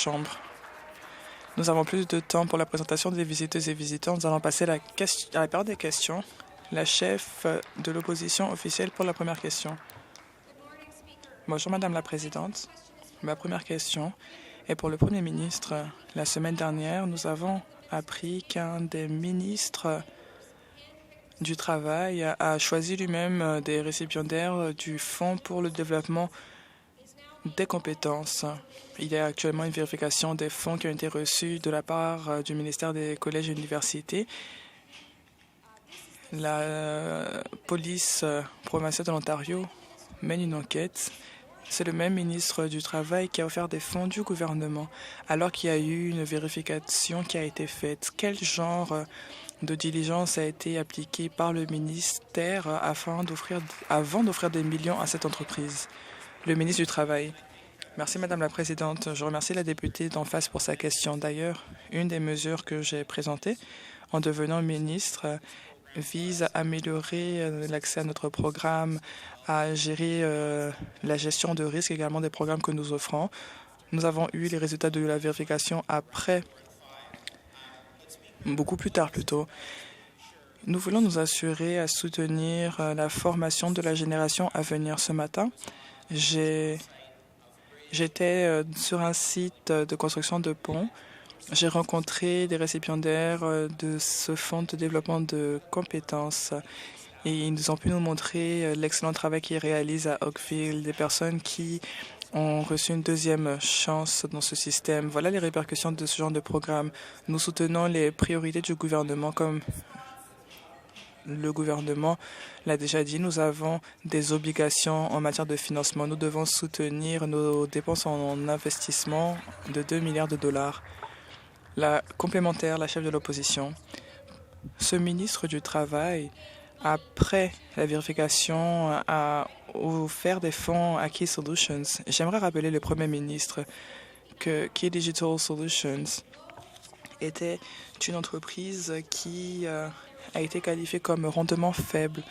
Chambre. Nous avons plus de temps pour la présentation des visiteuses et visiteurs. Nous allons passer à la période des questions. La chef de l'opposition officielle pour la première question. Bonjour, Madame la Présidente. Ma première question est pour le Premier ministre. La semaine dernière, nous avons appris qu'un des ministres du Travail a choisi lui-même des récipiendaires du Fonds pour le développement des compétences. Il y a actuellement une vérification des fonds qui ont été reçus de la part du ministère des Collèges et Universités. La police provinciale de l'Ontario mène une enquête. C'est le même ministre du Travail qui a offert des fonds du gouvernement alors qu'il y a eu une vérification qui a été faite. Quel genre de diligence a été appliquée par le ministère avant d'offrir des millions à cette entreprise? Le ministre du Travail. Merci, Madame la Présidente. Je remercie la députée d'en face pour sa question. D'ailleurs, une des mesures que j'ai présentées en devenant ministre vise à améliorer l'accès à notre programme, à gérer la gestion de risque également des programmes que nous offrons. Nous avons eu les résultats de la vérification beaucoup plus tard plutôt. Nous voulons nous assurer à soutenir la formation de la génération à venir. Ce matin, j'étais sur un site de construction de ponts. J'ai rencontré des récipiendaires de ce fonds de développement de compétences et ils ont pu nous montrer l'excellent travail qu'ils réalisent à Oakville, des personnes qui ont reçu une deuxième chance dans ce système. Voilà les répercussions de ce genre de programme. Nous soutenons les priorités du gouvernement comme le gouvernement l'a déjà dit, nous avons des obligations en matière de financement. Nous devons soutenir nos dépenses en investissement de 2 milliards de dollars. La complémentaire, la chef de l'opposition. Ce ministre du Travail, après la vérification, a offert des fonds à Key Solutions. J'aimerais rappeler le Premier ministre que Key Digital Solutions était une entreprise qui a été qualifiée comme rendement faible.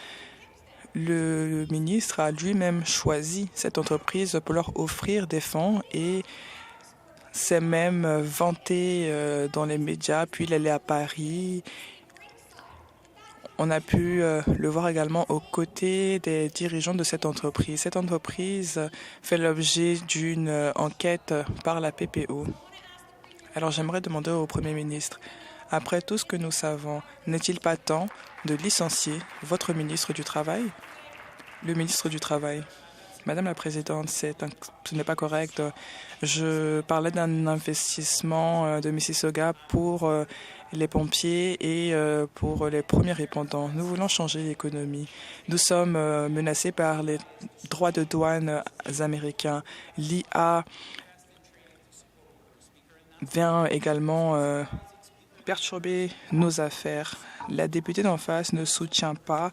Le ministre a lui-même choisi cette entreprise pour leur offrir des fonds et s'est même vanté dans les médias, puis il allait à Paris. On a pu le voir également aux côtés des dirigeants de cette entreprise. Cette entreprise fait l'objet d'une enquête par la PPO. Alors j'aimerais demander au Premier ministre, après tout ce que nous savons, n'est-il pas temps de licencier votre ministre du Travail? Le ministre du Travail. Madame la Présidente, ce n'est pas correct. Je parlais d'un investissement de Mississauga pour les pompiers et pour les premiers répondants. Nous voulons changer l'économie. Nous sommes menacés par les droits de douane américains. L'IA vient également perturber nos affaires. La députée d'en face ne soutient pas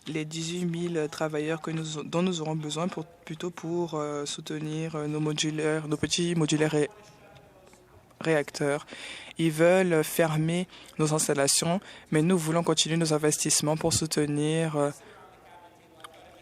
les 18 000 travailleurs dont nous aurons besoin plutôt pour soutenir nos petits modulaires réacteurs. Ils veulent fermer nos installations, mais nous voulons continuer nos investissements pour soutenir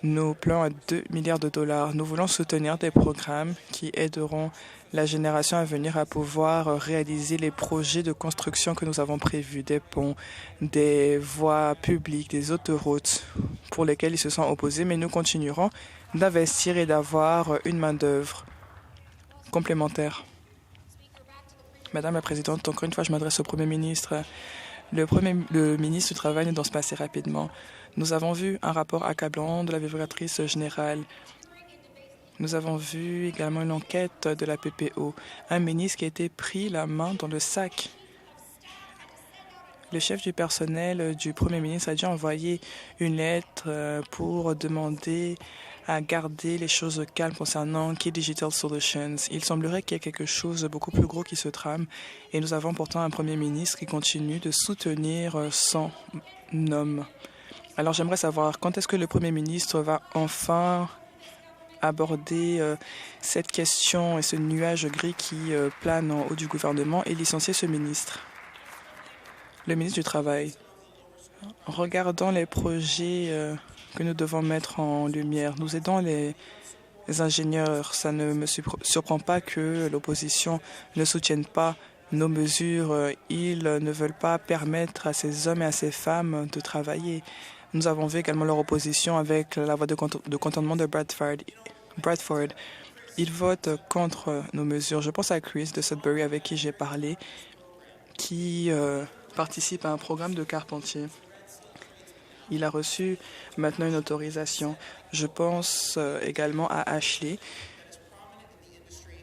nos plans à 2 milliards de dollars. Nous voulons soutenir des programmes qui aideront la génération à venir à pouvoir réaliser les projets de construction que nous avons prévus, des ponts, des voies publiques, des autoroutes pour lesquelles ils se sont opposés, mais nous continuerons d'investir et d'avoir une main-d'œuvre complémentaire. Madame la Présidente, encore une fois, je m'adresse au Premier ministre. Le ministre du Travail ne doit se passer rapidement. Nous avons vu un rapport accablant de la vérificatrice générale. Nous avons vu également une enquête de la PPO. Un ministre qui a été pris la main dans le sac. Le chef du personnel du Premier ministre a dû envoyer une lettre pour demander à garder les choses calmes concernant Key Digital Solutions. Il semblerait qu'il y ait quelque chose de beaucoup plus gros qui se trame et nous avons pourtant un Premier ministre qui continue de soutenir son homme. Alors j'aimerais savoir quand est-ce que le Premier ministre va enfin aborder cette question et ce nuage gris qui plane en haut du gouvernement et licencier ce ministre. Le ministre du Travail. Regardons les projets que nous devons mettre en lumière. Nous aidons les ingénieurs. Ça ne me surprend pas que l'opposition ne soutienne pas nos mesures. Ils ne veulent pas permettre à ces hommes et à ces femmes de travailler. Nous avons vu également leur opposition avec la voie de contournement de Bradford. Ils votent contre nos mesures. Je pense à Chris de Sudbury avec qui j'ai parlé, qui participe à un programme de carpentier. Il a reçu maintenant une autorisation. Je pense également à Ashley,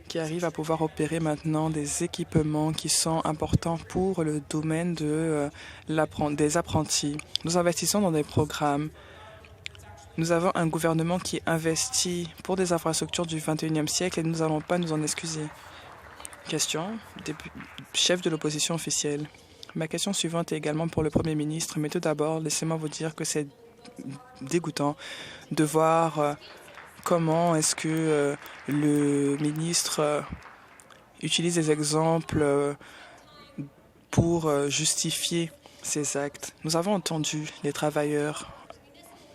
qui arrive à pouvoir opérer maintenant des équipements qui sont importants pour le domaine des apprentis. Nous investissons dans des programmes. Nous avons un gouvernement qui investit pour des infrastructures du 21e siècle et nous n'allons pas nous en excuser. Question, chef de l'opposition officielle. Ma question suivante est également pour le Premier ministre, mais tout d'abord, laissez-moi vous dire que c'est dégoûtant de voir comment est-ce que le ministre utilise des exemples pour justifier ses actes. Nous avons entendu les travailleurs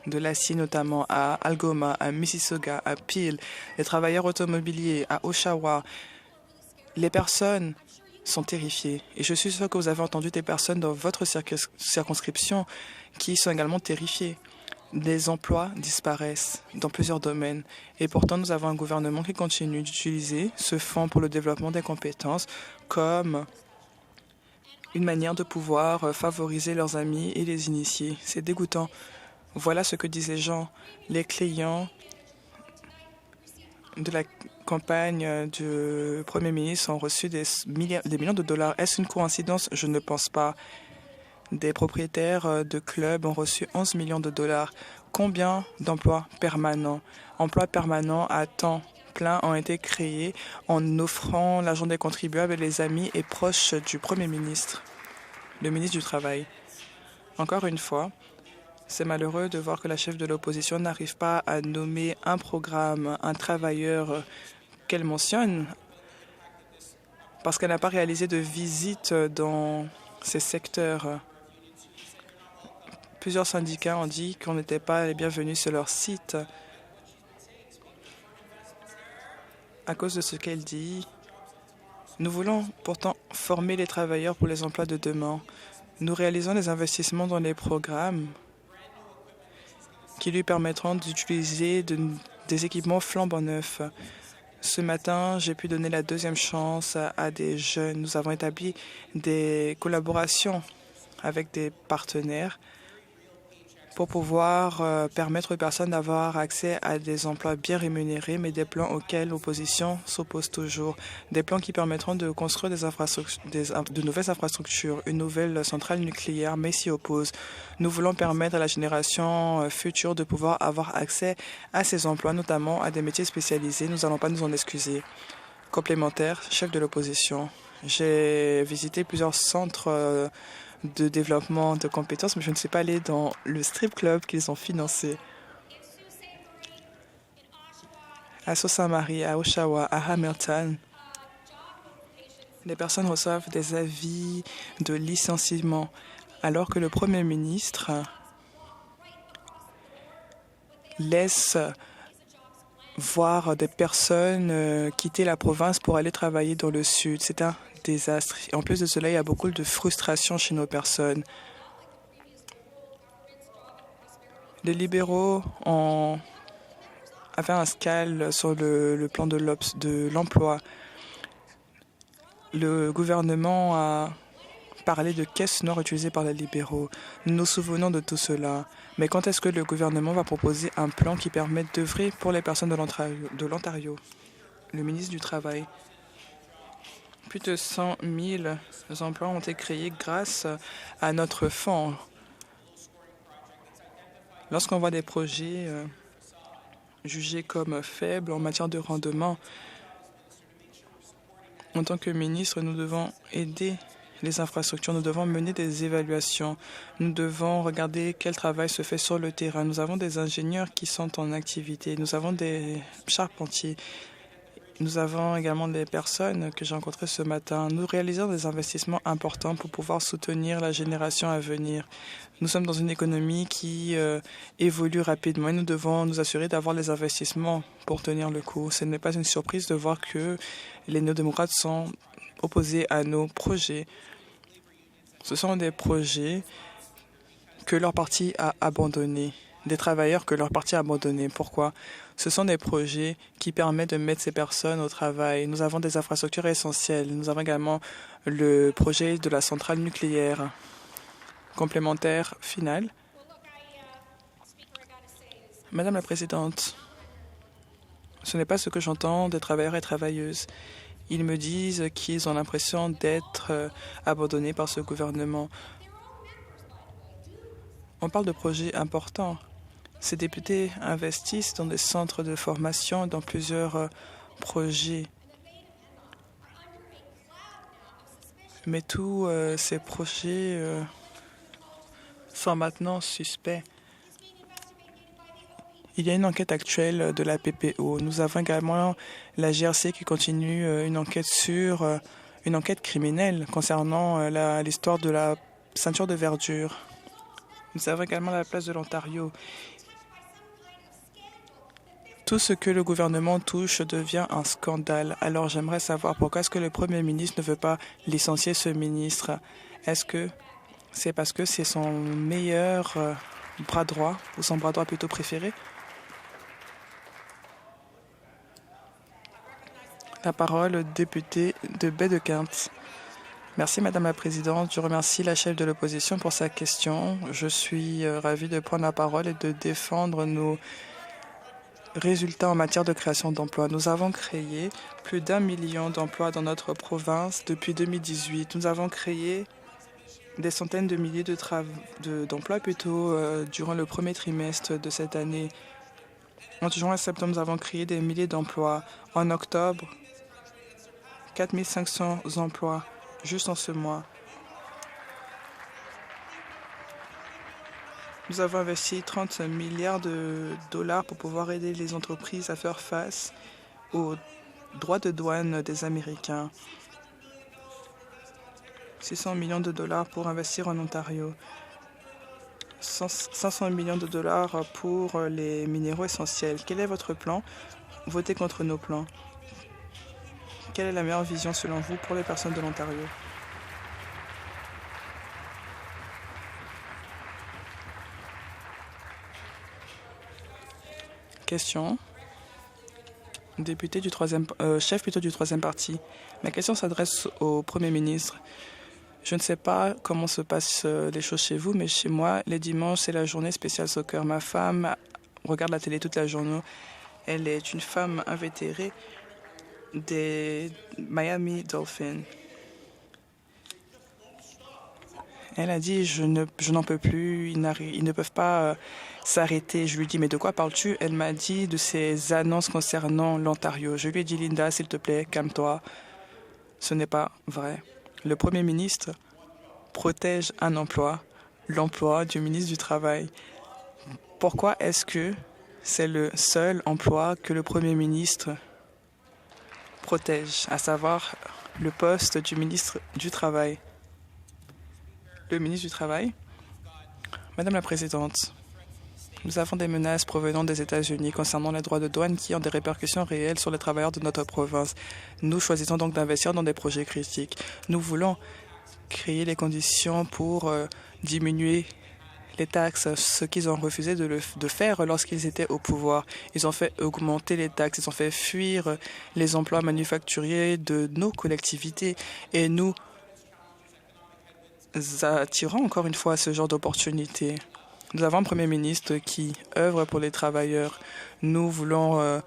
de l'acier, notamment à Algoma, à Mississauga, à Peel, les travailleurs automobiliers, à Oshawa. Les personnes sont terrifiées. Et je suis sûre que vous avez entendu des personnes dans votre circonscription qui sont également terrifiées. Des emplois disparaissent dans plusieurs domaines. Et pourtant, nous avons un gouvernement qui continue d'utiliser ce fonds pour le développement des compétences comme une manière de pouvoir favoriser leurs amis et les initier. C'est dégoûtant. Voilà ce que disent les gens. Les clients de la campagne du Premier ministre ont reçu des millions de dollars. Est-ce une coïncidence? Je ne pense pas. Des propriétaires de clubs ont reçu 11 millions de dollars. Combien d'emplois permanents? Emplois permanents à temps plein ont été créés en offrant l'argent des contribuables et les amis et proches du Premier ministre, le ministre du Travail. Encore une fois, c'est malheureux de voir que la chef de l'opposition n'arrive pas à nommer un programme, un travailleur qu'elle mentionne, parce qu'elle n'a pas réalisé de visite dans ces secteurs. Plusieurs syndicats ont dit qu'on n'était pas les bienvenus sur leur site. À cause de ce qu'elle dit, nous voulons pourtant former les travailleurs pour les emplois de demain. Nous réalisons des investissements dans les programmes qui lui permettront d'utiliser des équipements flambant neufs. Ce matin, j'ai pu donner la deuxième chance à des jeunes. Nous avons établi des collaborations avec des partenaires pour pouvoir permettre aux personnes d'avoir accès à des emplois bien rémunérés, mais des plans auxquels l'opposition s'oppose toujours. Des plans qui permettront de construire de nouvelles infrastructures, une nouvelle centrale nucléaire, mais s'y oppose. Nous voulons permettre à la génération future de pouvoir avoir accès à ces emplois, notamment à des métiers spécialisés. Nous n'allons pas nous en excuser. Complémentaire, chef de l'opposition. J'ai visité plusieurs centres de développement de compétences, mais je ne suis pas allée dans le strip club qu'ils ont financé. À Sault-Sainte-Marie, à Oshawa, à Hamilton, les personnes reçoivent des avis de licenciement, alors que le Premier ministre laisse voir des personnes quitter la province pour aller travailler dans le sud. C'est un désastre. En plus de cela, il y a beaucoup de frustration chez nos personnes. Les libéraux avaient un scale sur le plan de l'emploi. Le gouvernement a parlé de caisses noires utilisées par les libéraux. Nous nous souvenons de tout cela. Mais quand est-ce que le gouvernement va proposer un plan qui permette d'œuvrer pour les personnes de l'Ontario? Le ministre du Travail. Plus de 100 000 emplois ont été créés grâce à notre fonds. Lorsqu'on voit des projets jugés comme faibles en matière de rendement, en tant que ministre, nous devons aider les infrastructures, nous devons mener des évaluations, nous devons regarder quel travail se fait sur le terrain. Nous avons des ingénieurs qui sont en activité, nous avons des charpentiers. Nous avons également des personnes que j'ai rencontrées ce matin. Nous réalisons des investissements importants pour pouvoir soutenir la génération à venir. Nous sommes dans une économie qui évolue rapidement et nous devons nous assurer d'avoir les investissements pour tenir le coup. Ce n'est pas une surprise de voir que les néo-démocrates sont opposés à nos projets. Ce sont des projets que leur parti a abandonnés, des travailleurs que leur parti a abandonnés. Pourquoi? Ce sont des projets qui permettent de mettre ces personnes au travail. Nous avons des infrastructures essentielles. Nous avons également le projet de la centrale nucléaire. Complémentaire final. Madame la Présidente, ce n'est pas ce que j'entends des travailleurs et travailleuses. Ils me disent qu'ils ont l'impression d'être abandonnés par ce gouvernement. On parle de projets importants. Ces députés investissent dans des centres de formation, dans plusieurs projets. Mais tous ces projets sont maintenant suspects. Il y a une enquête actuelle de la PPO. Nous avons également la GRC qui continue une enquête une enquête criminelle concernant l'histoire de la ceinture de verdure. Nous avons également la place de l'Ontario. Tout ce que le gouvernement touche devient un scandale. Alors j'aimerais savoir pourquoi est-ce que le Premier ministre ne veut pas licencier ce ministre. Est-ce que c'est parce que c'est son meilleur bras droit, ou son bras droit plutôt préféré? La parole au député de Baie-de-Quinte. Merci Madame la Présidente. Je remercie la chef de l'opposition pour sa question. Je suis ravie de prendre la parole et de défendre nos résultats en matière de création d'emplois. Nous avons créé plus d'1 million d'emplois dans notre province depuis 2018. Nous avons créé des centaines de milliers d'emplois durant le premier trimestre de cette année. Entre juin et septembre, nous avons créé des milliers d'emplois. En octobre, 4 500 emplois juste en ce mois. Nous avons investi 30 milliards de dollars pour pouvoir aider les entreprises à faire face aux droits de douane des Américains. 600 millions de dollars pour investir en Ontario. 500 millions de dollars pour les minéraux essentiels. Quel est votre plan? Votez contre nos plans. Quelle est la meilleure vision selon vous pour les personnes de l'Ontario? Question. Député du chef du troisième parti. Ma question s'adresse au Premier ministre. Je ne sais pas comment se passent les choses chez vous, mais chez moi, les dimanches, c'est la journée spéciale soccer. Ma femme regarde la télé toute la journée. Elle est une femme invétérée des Miami Dolphins. Elle a dit, je n'en peux plus, ils ne peuvent pas s'arrêter. Je lui ai dit, mais de quoi parles-tu? Elle m'a dit de ces annonces concernant l'Ontario. Je lui ai dit, Linda, s'il te plaît, calme-toi. Ce n'est pas vrai. Le Premier ministre protège un emploi, l'emploi du ministre du Travail. Pourquoi est-ce que c'est le seul emploi que le Premier ministre protège, à savoir le poste du ministre du Travail? Le ministre du Travail. Madame la Présidente, nous avons des menaces provenant des États-Unis concernant les droits de douane qui ont des répercussions réelles sur les travailleurs de notre province. Nous choisissons donc d'investir dans des projets critiques. Nous voulons créer les conditions pour diminuer les taxes, ce qu'ils ont refusé de faire lorsqu'ils étaient au pouvoir. Ils ont fait augmenter les taxes, ils ont fait fuir les emplois manufacturiers de nos collectivités et nous attirons encore une fois ce genre d'opportunités. Nous avons un Premier ministre qui œuvre pour les travailleurs. Nous voulons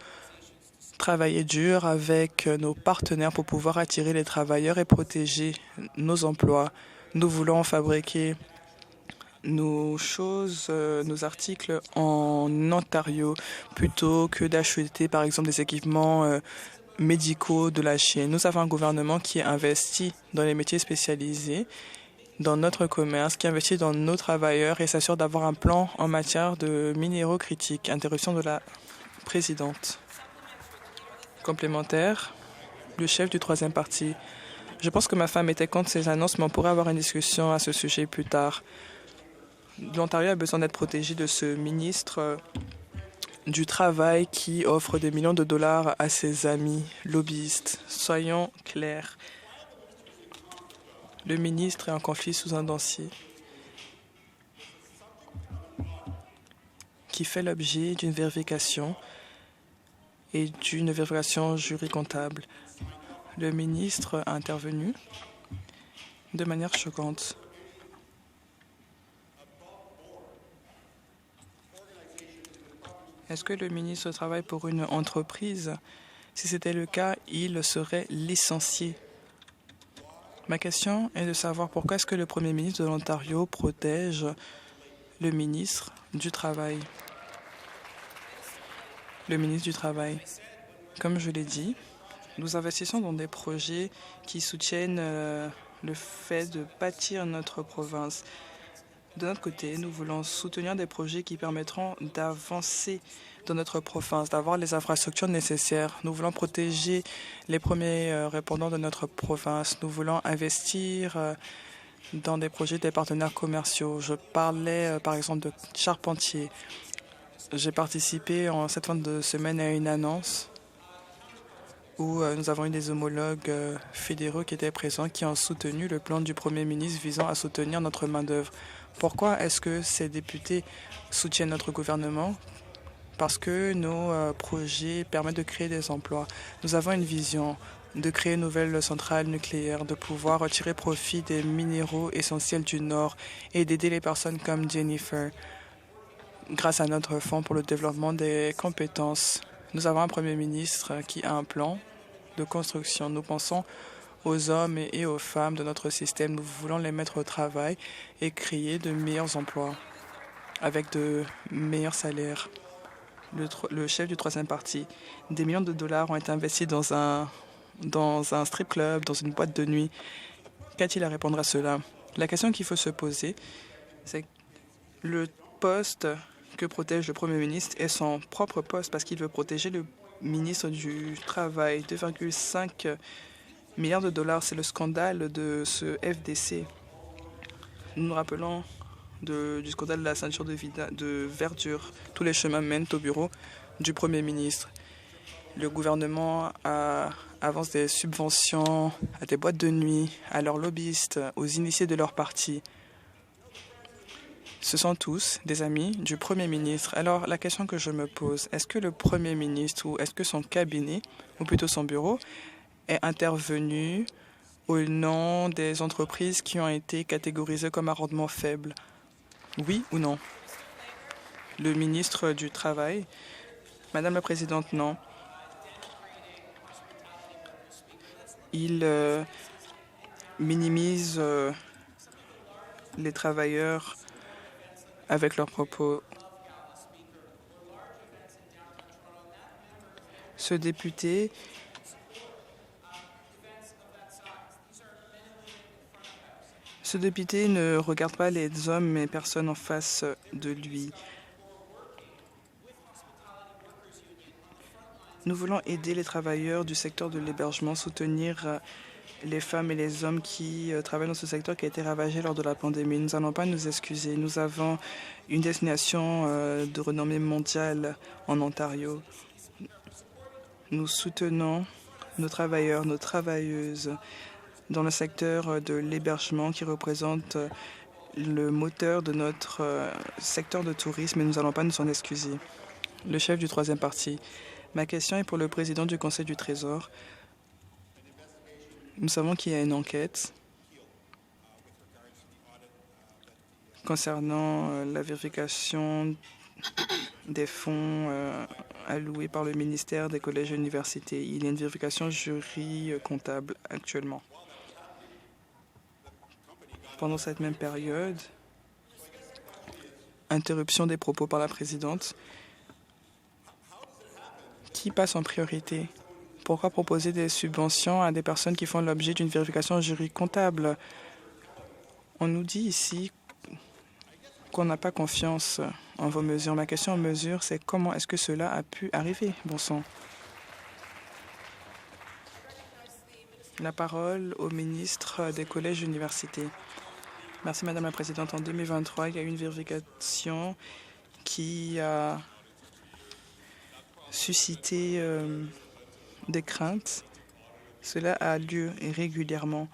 travailler dur avec nos partenaires pour pouvoir attirer les travailleurs et protéger nos emplois. Nous voulons fabriquer nos articles en Ontario plutôt que d'acheter par exemple des équipements médicaux de la Chine. Nous avons un gouvernement qui investit dans les métiers spécialisés, dans notre commerce, qui investit dans nos travailleurs et s'assure d'avoir un plan en matière de minéraux critiques. Interruption de la présidente. Complémentaire, le chef du troisième parti. Je pense que ma femme était contre ces annonces, mais on pourrait avoir une discussion à ce sujet plus tard. L'Ontario a besoin d'être protégé de ce ministre du Travail qui offre des millions de dollars à ses amis lobbyistes. Soyons clairs. Le ministre est en conflit sous un dossier qui fait l'objet d'une vérification et d'une vérification jury-comptable. Le ministre a intervenu de manière choquante. Est-ce que le ministre travaille pour une entreprise? Si c'était le cas, il serait licencié. Ma question est de savoir pourquoi est-ce que le Premier ministre de l'Ontario protège le ministre du Travail. Le ministre du Travail. Comme je l'ai dit, nous investissons dans des projets qui soutiennent le fait de bâtir notre province. De notre côté, nous voulons soutenir des projets qui permettront d'avancer dans notre province, d'avoir les infrastructures nécessaires. Nous voulons protéger les premiers répondants de notre province. Nous voulons investir dans des projets des partenaires commerciaux. Je parlais par exemple de charpentiers. J'ai participé en cette fin de semaine à une annonce où nous avons eu des homologues fédéraux qui étaient présents, qui ont soutenu le plan du Premier ministre visant à soutenir notre main-d'œuvre. Pourquoi est-ce que ces députés soutiennent notre gouvernement? Parce que nos projets permettent de créer des emplois. Nous avons une vision de créer une nouvelle centrale nucléaire, de pouvoir tirer profit des minéraux essentiels du Nord et d'aider les personnes comme Jennifer grâce à notre fonds pour le développement des compétences. Nous avons un Premier ministre qui a un plan de construction. Nous pensons aux hommes et aux femmes de notre système. Nous voulons les mettre au travail et créer de meilleurs emplois avec de meilleurs salaires. Le chef du troisième parti, des millions de dollars ont été investis dans un strip club, dans une boîte de nuit. Qu'a-t-il à répondre à cela? La question qu'il faut se poser, c'est le poste que protège le Premier ministre est son propre poste parce qu'il veut protéger le ministre du Travail. 2,5 milliards de dollars, c'est le scandale de ce FDC. Nous nous rappelons du scandale de la ceinture de verdure. Tous les chemins mènent au bureau du Premier ministre. Le gouvernement avance des subventions à des boîtes de nuit, à leurs lobbyistes, aux initiés de leur parti. Ce sont tous des amis du Premier ministre. Alors, la question que je me pose, est-ce que le Premier ministre ou est-ce que son cabinet, ou plutôt son bureau, est intervenu au nom des entreprises qui ont été catégorisées comme à rendement faible? Oui ou non? Le ministre du Travail. Madame la Présidente, non. Il minimise les travailleurs avec leurs propos. Ce député ne regarde pas les hommes et personnes en face de lui. Nous voulons aider les travailleurs du secteur de l'hébergement, soutenir les femmes et les hommes qui travaillent dans ce secteur qui a été ravagé lors de la pandémie. Nous n'allons pas nous excuser. Nous avons une destination de renommée mondiale en Ontario. Nous soutenons nos travailleurs, nos travailleuses dans le secteur de l'hébergement qui représente le moteur de notre secteur de tourisme et nous n'allons pas nous en excuser. Le chef du troisième parti. Ma question est pour le président du Conseil du Trésor. Nous savons qu'il y a une enquête concernant la vérification des fonds alloués par le ministère des collèges et universités. Il y a une vérification jury comptable actuellement. Pendant cette même période, interruption des propos par la présidente. Qui passe en priorité? Pourquoi proposer des subventions à des personnes qui font l'objet d'une vérification jury comptable? On nous dit ici qu'on n'a pas confiance en vos mesures. Ma question aux mesures, c'est comment est-ce que cela a pu arriver, bon sang? La parole au ministre des collèges et universités. Merci, Madame la Présidente. En 2023, il y a eu une vérification qui a suscité des craintes. Cela a lieu régulièrement.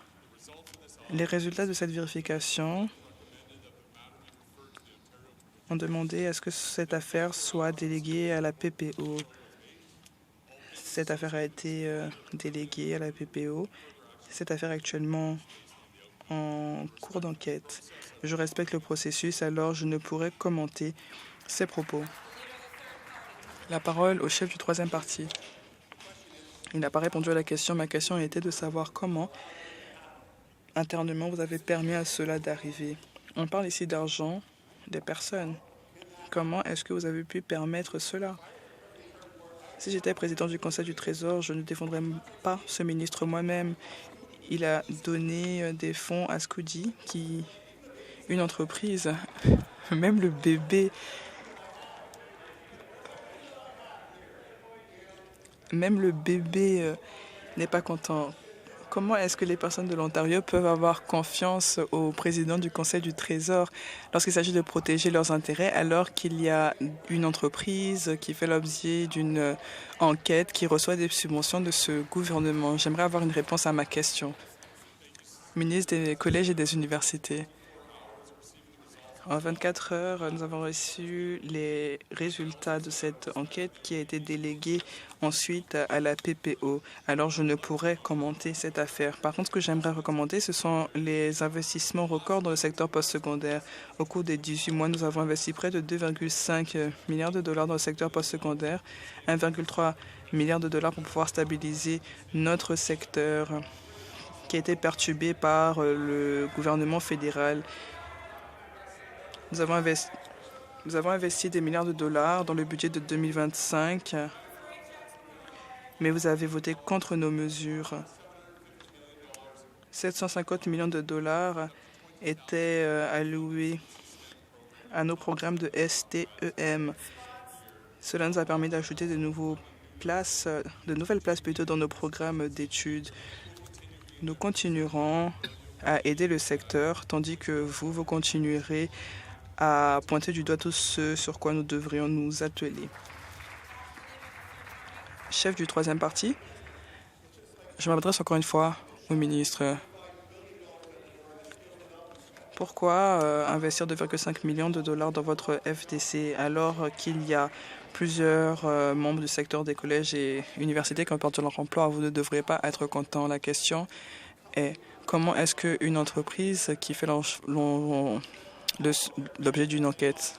Les résultats de cette vérification ont demandé à ce que cette affaire soit déléguée à la PPO. Cette affaire a été déléguée à la PPO. Cette affaire est actuellement en cours d'enquête. Je respecte le processus, alors je ne pourrai commenter ces propos. La parole au chef du troisième parti. Il n'a pas répondu à la question. Ma question était de savoir comment, internement, vous avez permis à cela d'arriver. On parle ici d'argent des personnes. Comment est-ce que vous avez pu permettre cela? Si j'étais président du Conseil du Trésor, je ne défendrais pas ce ministre moi-même. Il a donné des fonds à Scoudi, une entreprise, même le bébé n'est pas content. Comment est-ce que les personnes de l'Ontario peuvent avoir confiance au président du Conseil du Trésor lorsqu'il s'agit de protéger leurs intérêts alors qu'il y a une entreprise qui fait l'objet d'une enquête qui reçoit des subventions de ce gouvernement? J'aimerais avoir une réponse à ma question. Ministre des collèges et des universités. En 24 heures, nous avons reçu les résultats de cette enquête qui a été déléguée ensuite à la PPO. Alors, je ne pourrais commenter cette affaire. Par contre, ce que j'aimerais recommander, ce sont les investissements records dans le secteur postsecondaire. Au cours des 18 mois, nous avons investi près de 2,5 milliards de dollars dans le secteur postsecondaire, 1,3 milliard de dollars pour pouvoir stabiliser notre secteur qui a été perturbé par le gouvernement fédéral. Nous avons investi des milliards de dollars dans le budget de 2025, mais vous avez voté contre nos mesures. 750 millions de dollars étaient alloués à nos programmes de STEM. Cela nous a permis d'ajouter de nouvelles places dans nos programmes d'études. Nous continuerons à aider le secteur, tandis que vous continuerez à pointer du doigt tout ce sur quoi nous devrions nous atteler. Chef du troisième parti, je m'adresse encore une fois au ministre. Pourquoi investir 2,5 millions de dollars dans votre FDC alors qu'il y a plusieurs membres du secteur des collèges et universités qui ont perdu leur emploi? Vous ne devriez pas être content. La question est comment est-ce qu'une entreprise qui fait l'objet d'une enquête,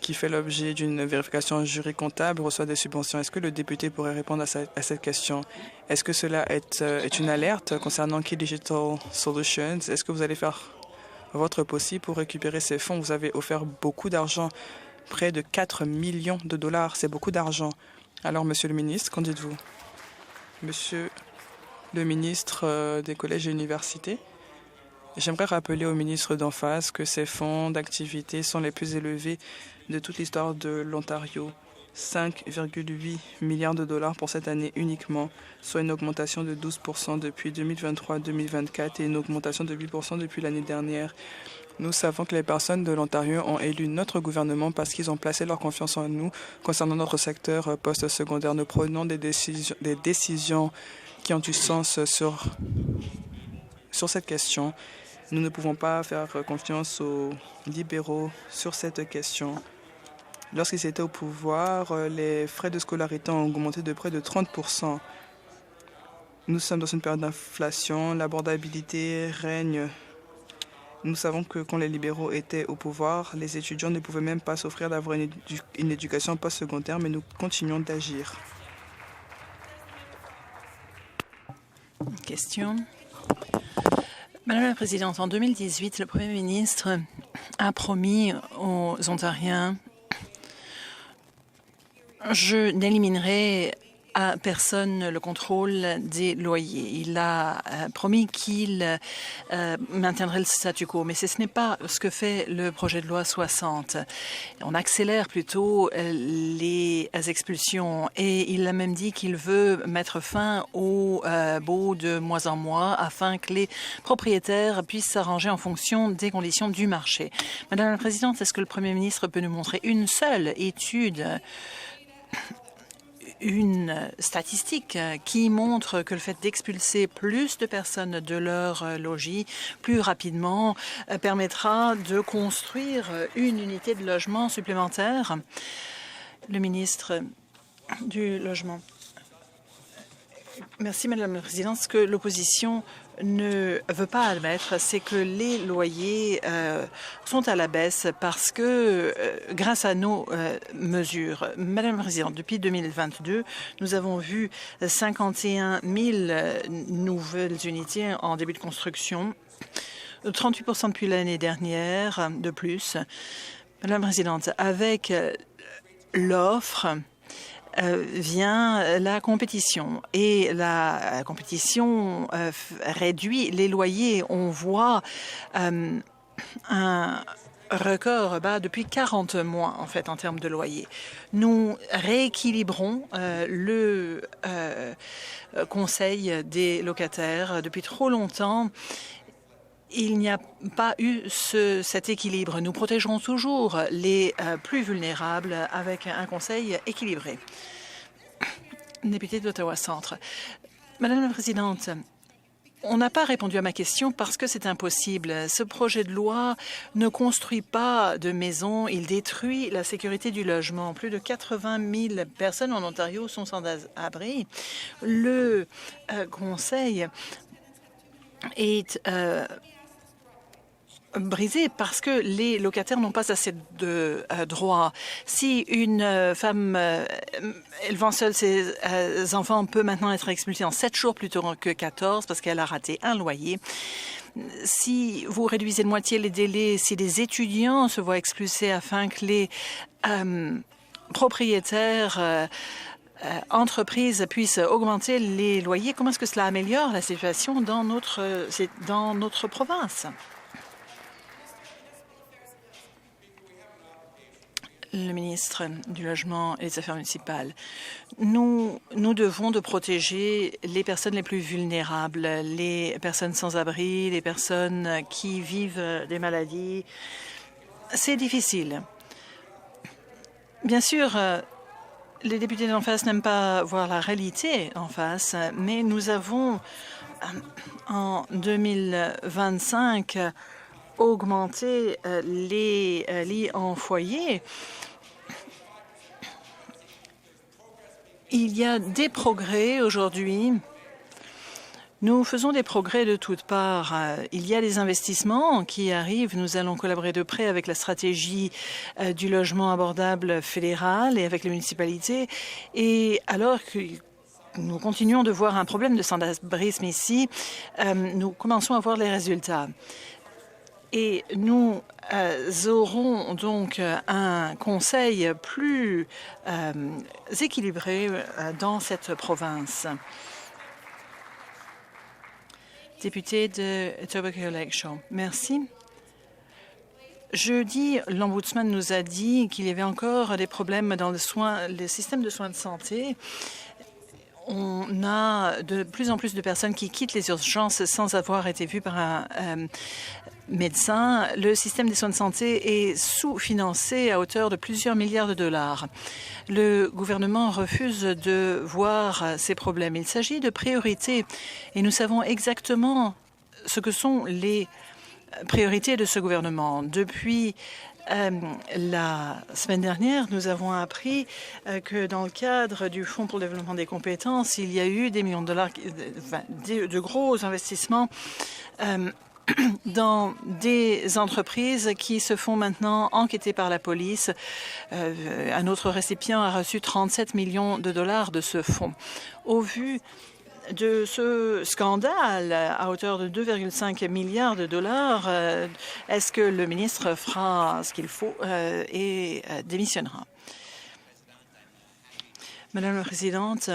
qui fait l'objet d'une vérification jury comptable, reçoit des subventions? Est-ce que le député pourrait répondre à cette question? Est-ce que cela est une alerte concernant Key Digital Solutions? Est-ce que vous allez faire votre possible pour récupérer ces fonds? Vous avez offert beaucoup d'argent, près de 4 millions de dollars. C'est beaucoup d'argent. Alors, Monsieur le ministre, qu'en dites-vous? Monsieur le ministre des collèges et universités, j'aimerais rappeler au ministre d'en face que ces fonds d'activité sont les plus élevés de toute l'histoire de l'Ontario. 5,8 milliards de dollars pour cette année uniquement, soit une augmentation de 12% depuis 2023-2024 et une augmentation de 8% depuis l'année dernière. Nous savons que les personnes de l'Ontario ont élu notre gouvernement parce qu'ils ont placé leur confiance en nous concernant notre secteur post-secondaire. Nous prenons des décisions qui ont du sens sur cette question. Nous ne pouvons pas faire confiance aux libéraux sur cette question. Lorsqu'ils étaient au pouvoir, les frais de scolarité ont augmenté de près de 30%. Nous sommes dans une période d'inflation, l'abordabilité règne. Nous savons que quand les libéraux étaient au pouvoir, les étudiants ne pouvaient même pas s'offrir d'avoir une éducation postsecondaire, mais nous continuons d'agir. Question. Madame la Présidente, en 2018, le Premier ministre a promis aux Ontariens « Je n'éliminerai à personne le contrôle des loyers. Il a promis qu'il maintiendrait le statu quo, mais ce n'est pas ce que fait le projet de loi 60. On accélère plutôt les expulsions et il a même dit qu'il veut mettre fin au baux de mois en mois afin que les propriétaires puissent s'arranger en fonction des conditions du marché. Madame la Présidente, est-ce que le Premier ministre peut nous montrer une seule étude, une statistique qui montre que le fait d'expulser plus de personnes de leur logis plus rapidement permettra de construire une unité de logement supplémentaire? Le ministre du Logement. Merci, Madame la Présidente. Ce que l'opposition ne veut pas admettre, c'est que les loyers sont à la baisse parce que, grâce à nos mesures, Madame la Présidente, depuis 2022, nous avons vu 51 000 nouvelles unités en début de construction, 38% depuis l'année dernière de plus. Madame la Présidente, avec l'offre vient la compétition et la compétition réduit les loyers. On voit un record bas depuis 40 mois en fait en termes de loyers. Nous rééquilibrons le conseil des locataires depuis trop longtemps. Il n'y a pas eu cet équilibre. Nous protégerons toujours les plus vulnérables avec un conseil équilibré. Député d'Ottawa Centre. Madame la Présidente, on n'a pas répondu à ma question parce que c'est impossible. Ce projet de loi ne construit pas de maisons, il détruit la sécurité du logement. Plus de 80 000 personnes en Ontario sont sans abri. Le conseil est brisé parce que les locataires n'ont pas assez de droits. Si une femme élevant seule ses enfants peut maintenant être expulsée en 7 jours plutôt que 14 parce qu'elle a raté un loyer, si vous réduisez de moitié les délais, si les étudiants se voient expulsés afin que les propriétaires entreprises puissent augmenter les loyers, comment est-ce que cela améliore la situation dans notre province? Le ministre du Logement et des Affaires municipales. Nous devons de protéger les personnes les plus vulnérables, les personnes sans abri, les personnes qui vivent des maladies. C'est difficile. Bien sûr, les députés d'en face n'aiment pas voir la réalité en face, mais nous avons, en 2025, augmenté les lits en foyer. Il y a des progrès aujourd'hui. Nous faisons des progrès de toutes parts. Il y a des investissements qui arrivent. Nous allons collaborer de près avec la stratégie du logement abordable fédéral et avec les municipalités. Et alors que nous continuons de voir un problème de sans-abrisme ici, nous commençons à voir les résultats. Et nous aurons donc un conseil plus équilibré dans cette province. Député de Etobicoke Lakeshore. Merci. Jeudi, l'Ombudsman nous a dit qu'il y avait encore des problèmes dans le système de soins de santé. On a de plus en plus de personnes qui quittent les urgences sans avoir été vues par un médecin. Le système des soins de santé est sous-financé à hauteur de plusieurs milliards de dollars. Le gouvernement refuse de voir ces problèmes. Il s'agit de priorités et nous savons exactement ce que sont les priorités de ce gouvernement. Depuis la semaine dernière, nous avons appris que dans le cadre du Fonds pour le développement des compétences, il y a eu des millions de dollars, de gros investissements dans des entreprises qui se font maintenant enquêter par la police. Un autre récipient a reçu 37 millions de dollars de ce fonds. Au vu de ce scandale à hauteur de 2,5 milliards de dollars, est-ce que le ministre fera ce qu'il faut et démissionnera? Madame la Présidente,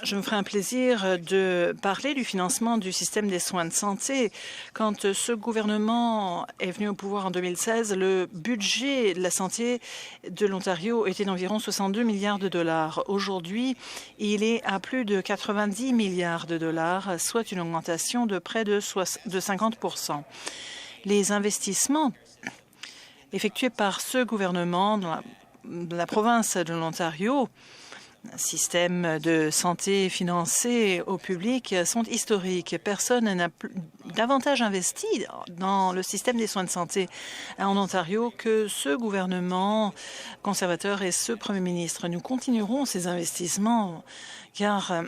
Je me ferai un plaisir de parler du financement du système des soins de santé. Quand ce gouvernement est venu au pouvoir en 2016, le budget de la santé de l'Ontario était d'environ 62 milliards de dollars. Aujourd'hui, il est à plus de 90 milliards de dollars, soit une augmentation de près de 50 %. Les investissements effectués par ce gouvernement dans la province de l'Ontario, un système de santé financé au public, sont historiques. Personne n'a davantage investi dans le système des soins de santé en Ontario que ce gouvernement conservateur et ce Premier ministre. Nous continuerons ces investissements car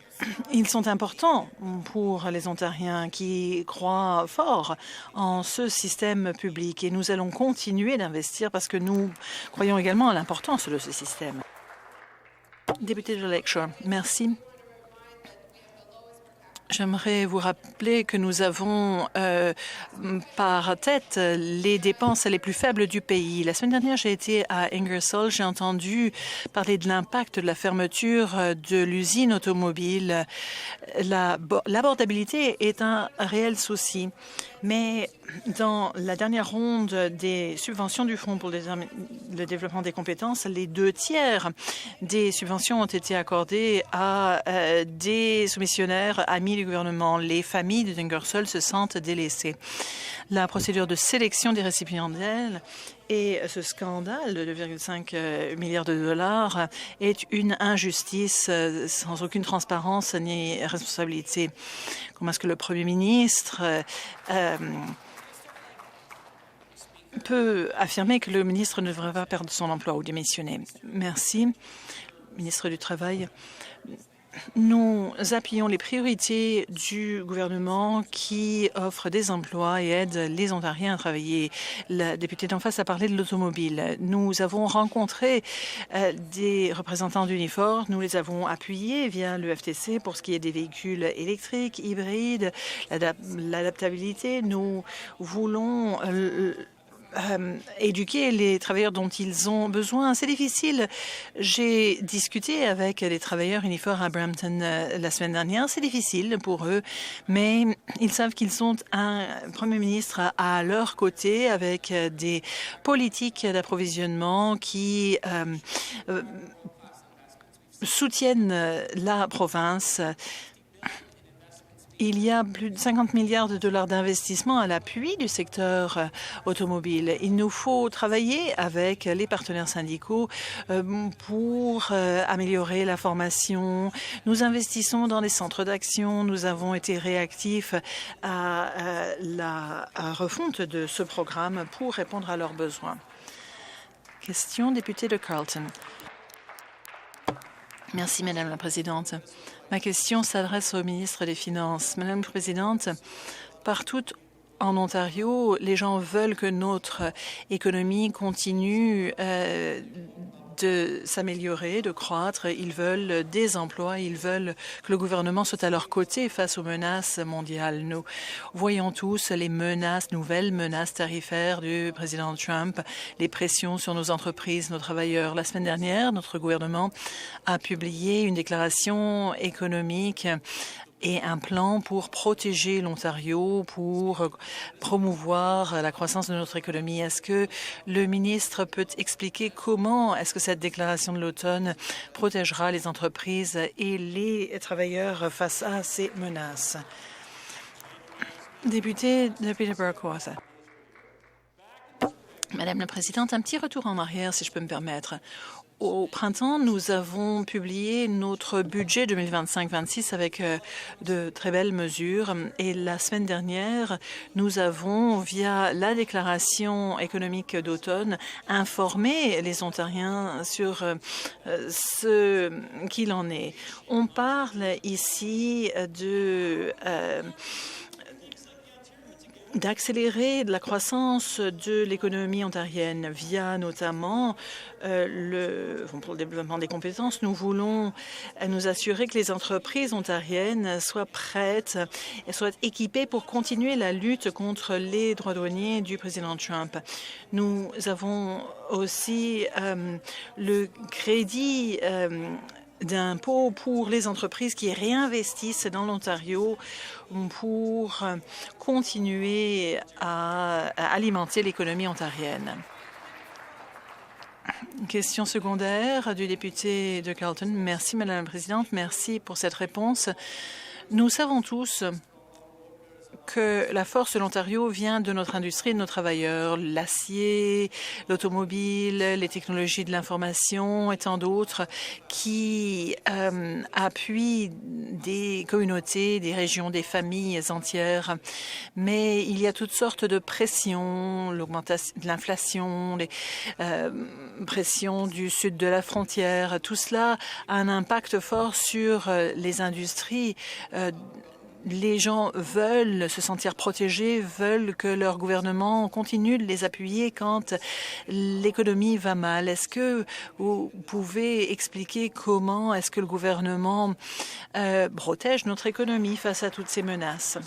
ils sont importants pour les Ontariens qui croient fort en ce système public. Et nous allons continuer d'investir parce que nous croyons également à l'importance de ce système. Député de Lakeshore, merci. J'aimerais vous rappeler que nous avons par tête les dépenses les plus faibles du pays. La semaine dernière, j'ai été à Ingersoll. J'ai entendu parler de l'impact de la fermeture de l'usine automobile. L'abordabilité est un réel souci. Mais dans la dernière ronde des subventions du Fonds pour le développement des compétences, les 2/3 des subventions ont été accordées à des soumissionnaires amis du gouvernement. Les familles de Ingersoll se sentent délaissées. La procédure de sélection des récipiendaires et ce scandale de 2,5 milliards de dollars est une injustice sans aucune transparence ni responsabilité. Comment est-ce que le Premier ministre peut affirmer que le ministre ne devrait pas perdre son emploi ou démissionner? Merci. Ministre du Travail. Nous appuyons les priorités du gouvernement qui offre des emplois et aide les Ontariens à travailler. La députée d'en face a parlé de l'automobile. Nous avons rencontré des représentants d'Unifor. Nous les avons appuyés via le FTC pour ce qui est des véhicules électriques, hybrides, l'adaptabilité. Nous voulons éduquer les travailleurs dont ils ont besoin. C'est difficile. J'ai discuté avec les travailleurs Unifor à Brampton la semaine dernière. C'est difficile pour eux, mais ils savent qu'ils ont un Premier ministre à leur côté avec des politiques d'approvisionnement qui soutiennent la province. Il y a plus de 50 milliards de dollars d'investissement à l'appui du secteur automobile. Il nous faut travailler avec les partenaires syndicaux pour améliorer la formation. Nous investissons dans les centres d'action. Nous avons été réactifs à la refonte de ce programme pour répondre à leurs besoins. Question, député de Carleton. Merci, Madame la Présidente. Ma question s'adresse au ministre des Finances. Madame la Présidente, partout en Ontario, les gens veulent que notre économie continue de s'améliorer, de croître. Ils veulent des emplois, ils veulent que le gouvernement soit à leur côté face aux menaces mondiales. Nous voyons tous les menaces, nouvelles menaces tarifaires du président Trump, les pressions sur nos entreprises, nos travailleurs. La semaine dernière, notre gouvernement a publié une déclaration économique et un plan pour protéger l'Ontario, pour promouvoir la croissance de notre économie. Est-ce que le ministre peut expliquer comment est-ce que cette déclaration de l'automne protégera les entreprises et les travailleurs face à ces menaces? Député de Peterborough. Madame la Présidente, un petit retour en arrière, si je peux me permettre. Au printemps, nous avons publié notre budget 2025-26 avec de très belles mesures. Et la semaine dernière, nous avons, via la déclaration économique d'automne, informé les Ontariens sur ce qu'il en est. On parle ici d'accélérer la croissance de l'économie ontarienne via notamment le Fonds pour le développement des compétences. Nous voulons nous assurer que les entreprises ontariennes soient prêtes et soient équipées pour continuer la lutte contre les droits douaniers du président Trump. Nous avons aussi le crédit d'impôts pour les entreprises qui réinvestissent dans l'Ontario pour continuer à alimenter l'économie ontarienne. Question secondaire du député de Carleton. Merci, Madame la Présidente. Merci pour cette réponse. Nous savons tous que la force de l'Ontario vient de notre industrie et de nos travailleurs, l'acier, l'automobile, les technologies de l'information et tant d'autres qui appuient des communautés, des régions, des familles entières. Mais il y a toutes sortes de pressions, l'augmentation de l'inflation, les pressions du sud de la frontière. Tout cela a un impact fort sur les industries. Les gens veulent se sentir protégés, veulent que leur gouvernement continue de les appuyer quand l'économie va mal. Est-ce que vous pouvez expliquer comment est-ce que le gouvernement protège notre économie face à toutes ces menaces?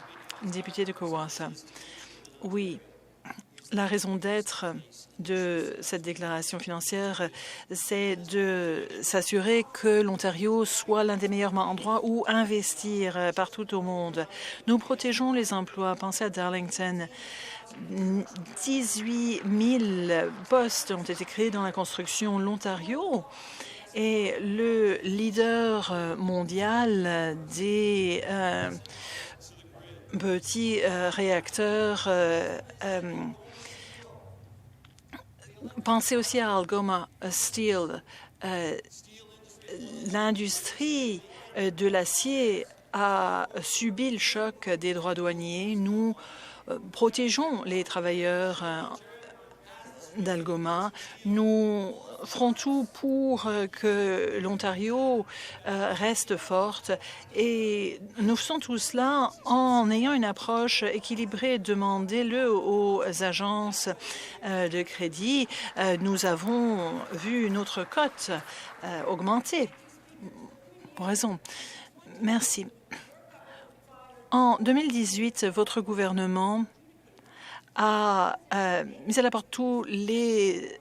Député de Cowassa. Oui. La raison d'être de cette déclaration financière, c'est de s'assurer que l'Ontario soit l'un des meilleurs endroits où investir partout au monde. Nous protégeons les emplois. Pensez à Darlington. 18 000 postes ont été créés dans la construction. L'Ontario est le leader mondial des petits réacteurs. Pensez aussi à Algoma Steel. L'industrie de l'acier a subi le choc des droits douaniers. Nous protégeons les travailleurs d'Algoma. Nous ferons tout pour que l'Ontario reste forte et nous faisons tout cela en ayant une approche équilibrée. Demandez-le aux agences de crédit. Nous avons vu notre cote augmenter. Pour raison. Merci. En 2018, votre gouvernement a mis à la porte tous les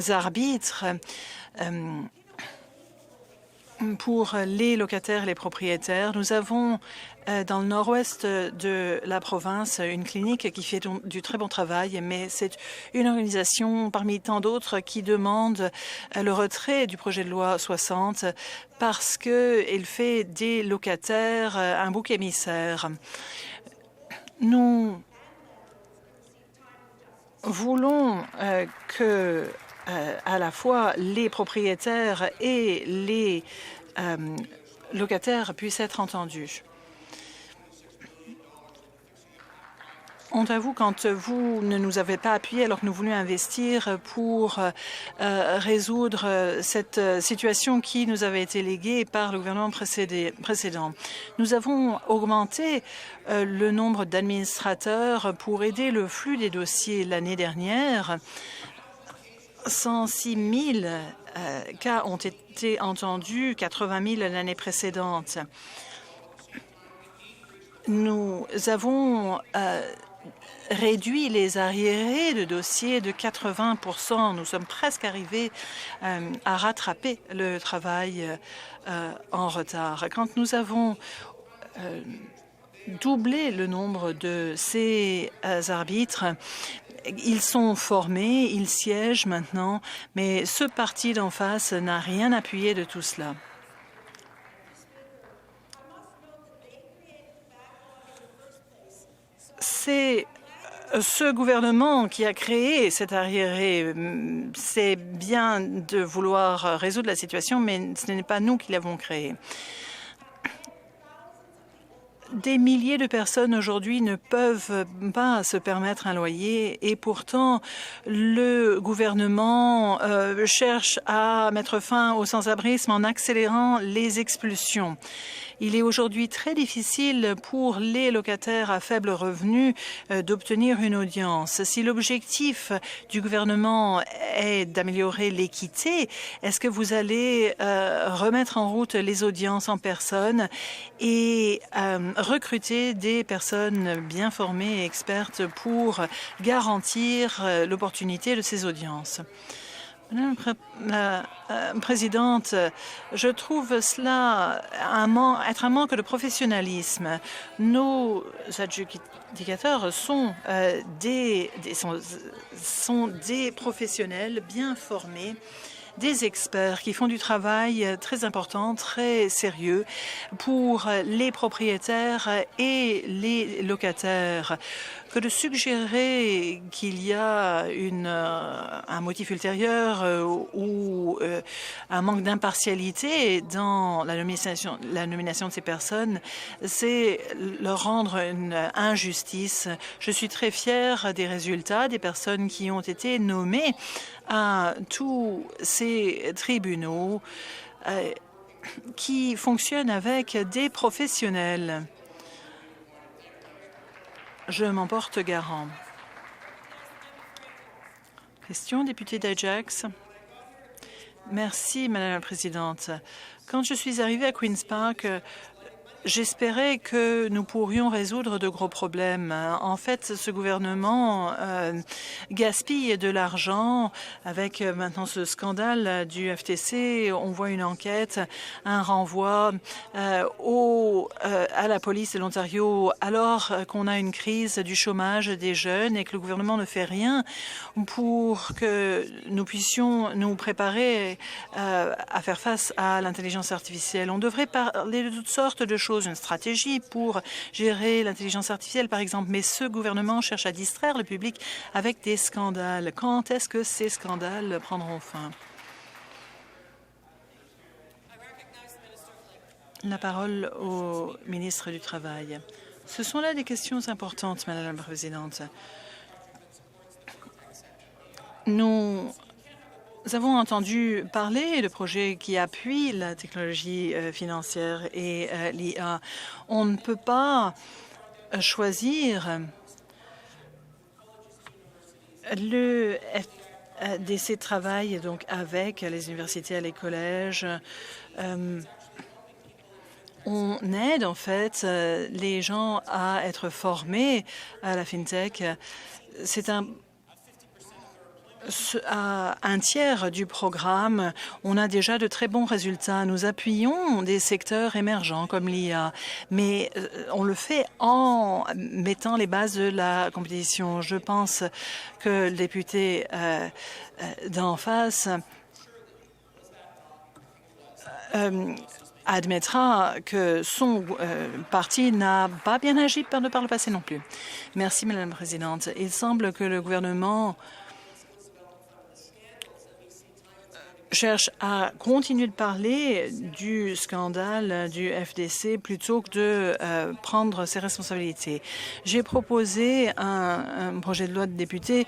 arbitres pour les locataires et les propriétaires. Nous avons dans le nord-ouest de la province une clinique qui fait du très bon travail, mais c'est une organisation parmi tant d'autres qui demande le retrait du projet de loi 60 parce qu'il fait des locataires un bouc émissaire. Nous voulons que à la fois les propriétaires et les locataires puissent être entendus. Honte à vous quand vous ne nous avez pas appuyés alors que nous voulions investir pour résoudre cette situation qui nous avait été léguée par le gouvernement précédent. Nous avons augmenté le nombre d'administrateurs pour aider le flux des dossiers l'année dernière. 106 000 cas ont été entendus, 80 000 l'année précédente. Nous avons réduit les arriérés de dossiers de 80 %. Nous sommes presque arrivés à rattraper le travail en retard. Quand nous avons doublé le nombre de ces arbitres, ils sont formés, ils siègent maintenant, mais ce parti d'en face n'a rien appuyé de tout cela. C'est ce gouvernement qui a créé cet arriéré. C'est bien de vouloir résoudre la situation, mais ce n'est pas nous qui l'avons créé. Des milliers de personnes aujourd'hui ne peuvent pas se permettre un loyer et pourtant le gouvernement cherche à mettre fin au sans-abrisme en accélérant les expulsions. Il est aujourd'hui très difficile pour les locataires à faible revenu d'obtenir une audience. Si l'objectif du gouvernement est d'améliorer l'équité, est-ce que vous allez remettre en route les audiences en personne et recruter des personnes bien formées et expertes pour garantir l'opportunité de ces audiences? Madame la Présidente, je trouve cela être un manque de professionnalisme. Nos adjudicateurs sont des professionnels bien formés, des experts qui font du travail très important, très sérieux pour les propriétaires et les locataires. Que de suggérer qu'il y a un motif ultérieur ou un manque d'impartialité dans la nomination de ces personnes, c'est leur rendre une injustice. Je suis très fière des résultats des personnes qui ont été nommées à tous ces tribunaux qui fonctionnent avec des professionnels. Je m'en porte garant. Question, député d'Ajax. Merci, Madame la Présidente. Quand je suis arrivée à Queen's Park, j'espérais que nous pourrions résoudre de gros problèmes. En fait, ce gouvernement gaspille de l'argent avec maintenant ce scandale du FTC. On voit une enquête, un renvoi à la police de l'Ontario alors qu'on a une crise du chômage des jeunes et que le gouvernement ne fait rien pour que nous puissions nous préparer à faire face à l'intelligence artificielle. On devrait parler de toutes sortes de choses, une stratégie pour gérer l'intelligence artificielle, par exemple. Mais ce gouvernement cherche à distraire le public avec des scandales. Quand est-ce que ces scandales prendront fin? La parole au ministre du Travail. Ce sont là des questions importantes, Madame la Présidente. Nous avons entendu parler de projets qui appuient la technologie financière et l'IA. On ne peut pas choisir le FDC travaille donc avec les universités et les collèges. On aide en fait les gens à être formés à la FinTech. C'est à un tiers du programme, on a déjà de très bons résultats. Nous appuyons des secteurs émergents comme l'IA, mais on le fait en mettant les bases de la compétition. Je pense que le député d'en face admettra que son parti n'a pas bien agi par le passé non plus. Merci, Madame la Présidente. Il semble que le gouvernement cherche à continuer de parler du scandale du FDC plutôt que de prendre ses responsabilités. J'ai proposé un projet de loi de député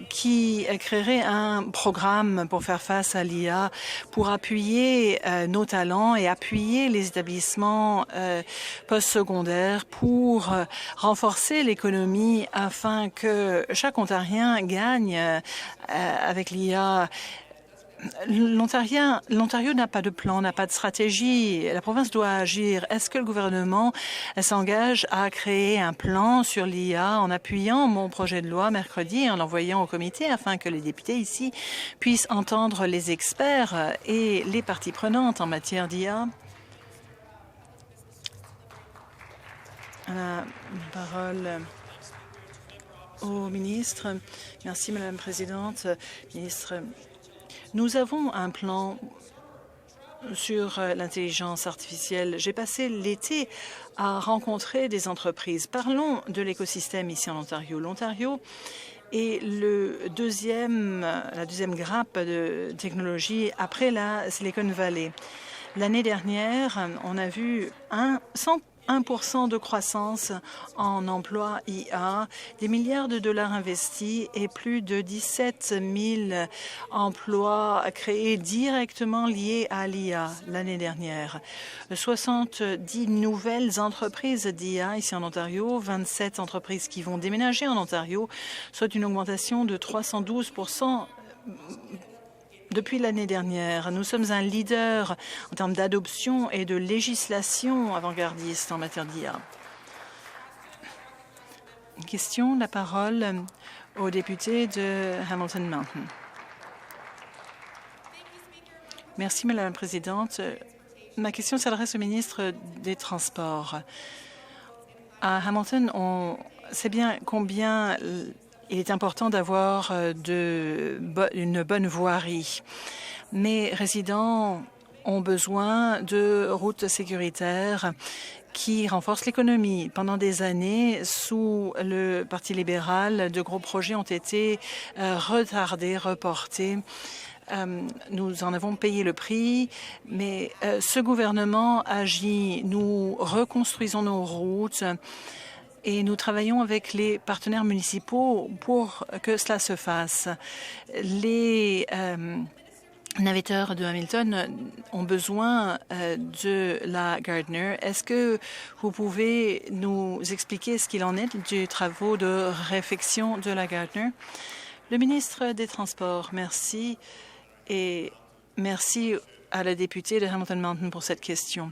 qui créerait un programme pour faire face à l'IA, pour appuyer nos talents et appuyer les établissements postsecondaires pour renforcer l'économie afin que chaque Ontarien gagne avec l'IA. L'Ontario n'a pas de plan, n'a pas de stratégie. La province doit agir. Est-ce que le gouvernement s'engage à créer un plan sur l'IA en appuyant mon projet de loi mercredi et en l'envoyant au comité afin que les députés ici puissent entendre les experts et les parties prenantes en matière d'IA? La parole au ministre. Merci, Madame la Présidente. Ministre, nous avons un plan sur l'intelligence artificielle. J'ai passé l'été à rencontrer des entreprises. Parlons de l'écosystème ici en Ontario. L'Ontario est la deuxième grappe de technologie après la Silicon Valley. L'année dernière, on a vu 1% de croissance en emploi IA, des milliards de dollars investis et plus de 17 000 emplois créés directement liés à l'IA l'année dernière. 70 nouvelles entreprises d'IA ici en Ontario, 27 entreprises qui vont déménager en Ontario, soit une augmentation de 312% depuis l'année dernière. Nous sommes un leader en termes d'adoption et de législation avant-gardiste en matière d'IA. Question, la parole au député de Hamilton Mountain. Merci, Madame la Présidente. Ma question s'adresse au ministre des Transports. À Hamilton, on sait bien combien il est important d'avoir une bonne voirie. Mes résidents ont besoin de routes sécuritaires qui renforcent l'économie. Pendant des années, sous le Parti libéral, de gros projets ont été retardés, reportés. Nous en avons payé le prix, mais ce gouvernement agit. Nous reconstruisons nos routes et nous travaillons avec les partenaires municipaux pour que cela se fasse. Les navetteurs de Hamilton ont besoin de la Gardner. Est-ce que vous pouvez nous expliquer ce qu'il en est des travaux de réfection de la Gardner? Le ministre des Transports, merci. Et merci à la députée de Hamilton Mountain pour cette question.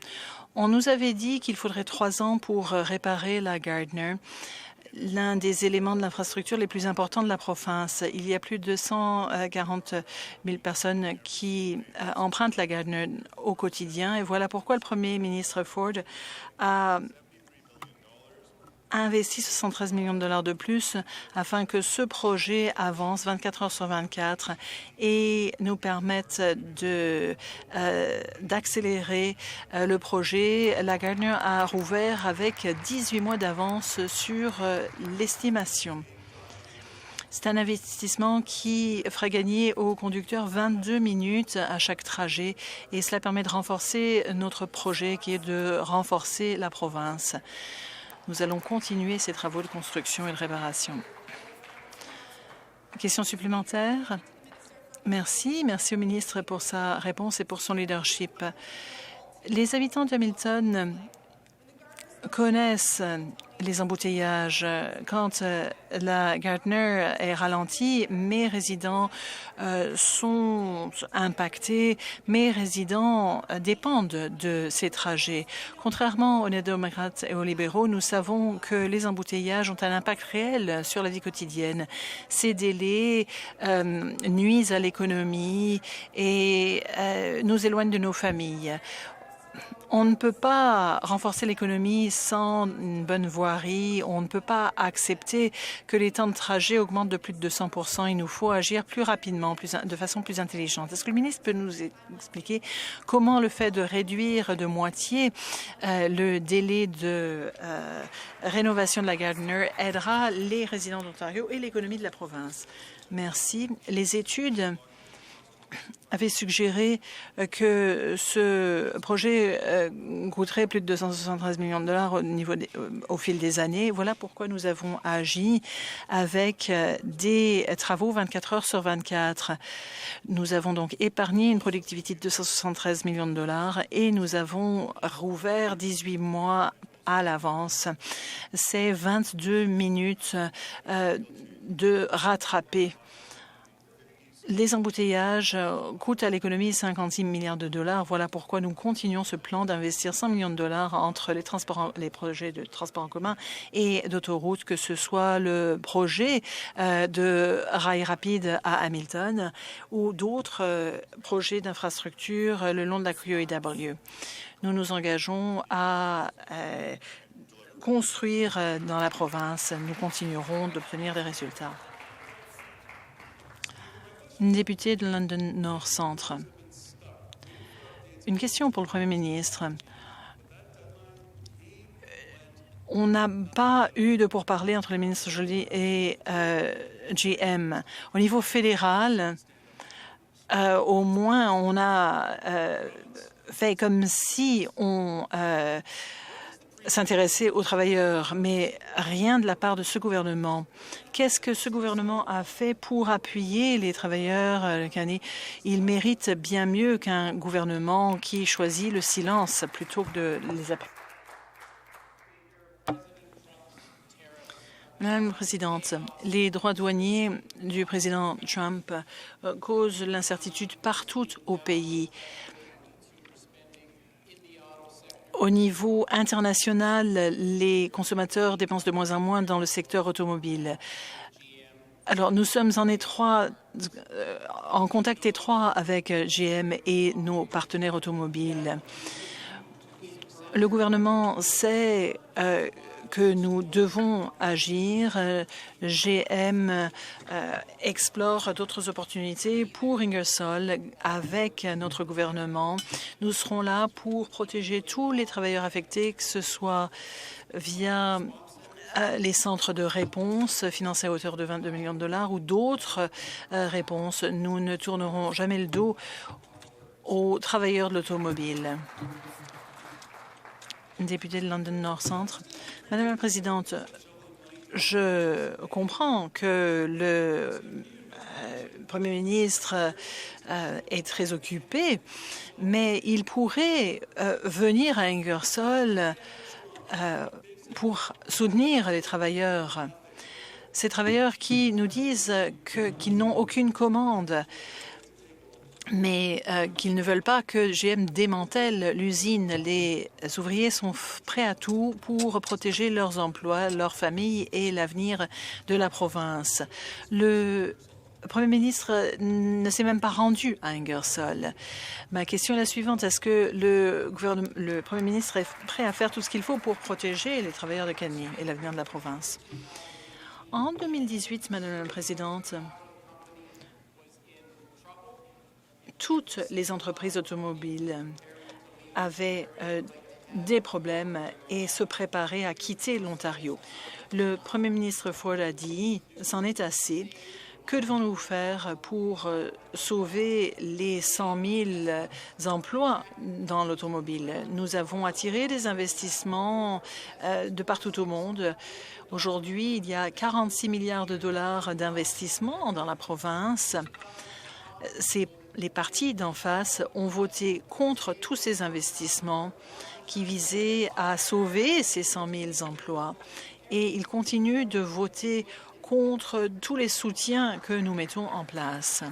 On nous avait dit qu'il faudrait 3 ans pour réparer la Gardner, l'un des éléments de l'infrastructure les plus importants de la province. Il y a plus de 140 000 personnes qui empruntent la Gardner au quotidien. Et voilà pourquoi le Premier ministre Ford a investi 73 millions de dollars de plus afin que ce projet avance 24 heures sur 24 et nous permette d'accélérer le projet. La Gardner a rouvert avec 18 mois d'avance sur l'estimation. C'est un investissement qui fera gagner aux conducteurs 22 minutes à chaque trajet et cela permet de renforcer notre projet qui est de renforcer la province. Nous allons continuer ces travaux de construction et de réparation. Question supplémentaire? Merci. Merci au ministre pour sa réponse et pour son leadership. Les habitants d'Hamilton connaissent les embouteillages. Quand la Gardner est ralentie, mes résidents sont impactés. Mes résidents dépendent de ces trajets. Contrairement aux néo-démocrates et aux libéraux, nous savons que les embouteillages ont un impact réel sur la vie quotidienne. Ces délais nuisent à l'économie et nous éloignent de nos familles. On ne peut pas renforcer l'économie sans une bonne voirie. On ne peut pas accepter que les temps de trajet augmentent de plus de 200 %. Il nous faut agir plus rapidement, de façon plus intelligente. Est-ce que le ministre peut nous expliquer comment le fait de réduire de moitié le délai de rénovation de la Gardner aidera les résidents d'Ontario et l'économie de la province? Merci. Les études avait suggéré que ce projet coûterait plus de 273 millions de dollars au fil des années. Voilà pourquoi nous avons agi avec des travaux 24 heures sur 24. Nous avons donc épargné une productivité de 273 millions de dollars et nous avons rouvert 18 mois à l'avance. C'est 22 minutes de rattraper. Les embouteillages coûtent à l'économie 56 milliards de dollars. Voilà pourquoi nous continuons ce plan d'investir 100 millions de dollars entre les projets de transport en commun et d'autoroutes, que ce soit le projet de rail rapide à Hamilton ou d'autres projets d'infrastructure le long de la QEW. Nous nous engageons à construire dans la province. Nous continuerons d'obtenir des résultats. Une députée de London North Centre. Une question pour le Premier ministre. On n'a pas eu de pourparlers entre le ministre Joly et GM. Au niveau fédéral, au moins, on a fait comme si on s'intéresser aux travailleurs, mais rien de la part de ce gouvernement. Qu'est-ce que ce gouvernement a fait pour appuyer les travailleurs? Ils méritent bien mieux qu'un gouvernement qui choisit le silence plutôt que de les appuyer. Madame la Présidente, les droits douaniers du président Trump causent l'incertitude partout au pays. Au niveau international, les consommateurs dépensent de moins en moins dans le secteur automobile. Alors, nous sommes en contact étroit avec GM et nos partenaires automobiles. Le gouvernement sait que nous devons agir. GM explore d'autres opportunités pour Ingersoll avec notre gouvernement. Nous serons là pour protéger tous les travailleurs affectés, que ce soit via les centres de réponse financés à hauteur de 22 millions de dollars ou d'autres réponses. Nous ne tournerons jamais le dos aux travailleurs de l'automobile. Député de London North Centre. Madame la Présidente, je comprends que le Premier ministre est très occupé, mais il pourrait venir à Ingersoll pour soutenir les travailleurs. Ces travailleurs qui nous disent qu'ils n'ont aucune commande, mais qu'ils ne veulent pas que GM démantèle l'usine. Les ouvriers sont prêts à tout pour protéger leurs emplois, leurs familles et l'avenir de la province. Le Premier ministre ne s'est même pas rendu à Ingersoll. Ma question est la suivante. Est-ce que le Premier ministre est prêt à faire tout ce qu'il faut pour protéger les travailleurs de Caney et l'avenir de la province? En 2018, Madame la Présidente, toutes les entreprises automobiles avaient des problèmes et se préparaient à quitter l'Ontario. Le Premier ministre Ford a dit « c'en est assez ». Que devons-nous faire pour sauver les 100 000 emplois dans l'automobile? Nous avons attiré des investissements de partout au monde. Aujourd'hui, il y a 46 milliards de dollars d'investissements dans la province. Les partis d'en face ont voté contre tous ces investissements qui visaient à sauver ces 100 000 emplois. Et ils continuent de voter contre tous les soutiens que nous mettons en place.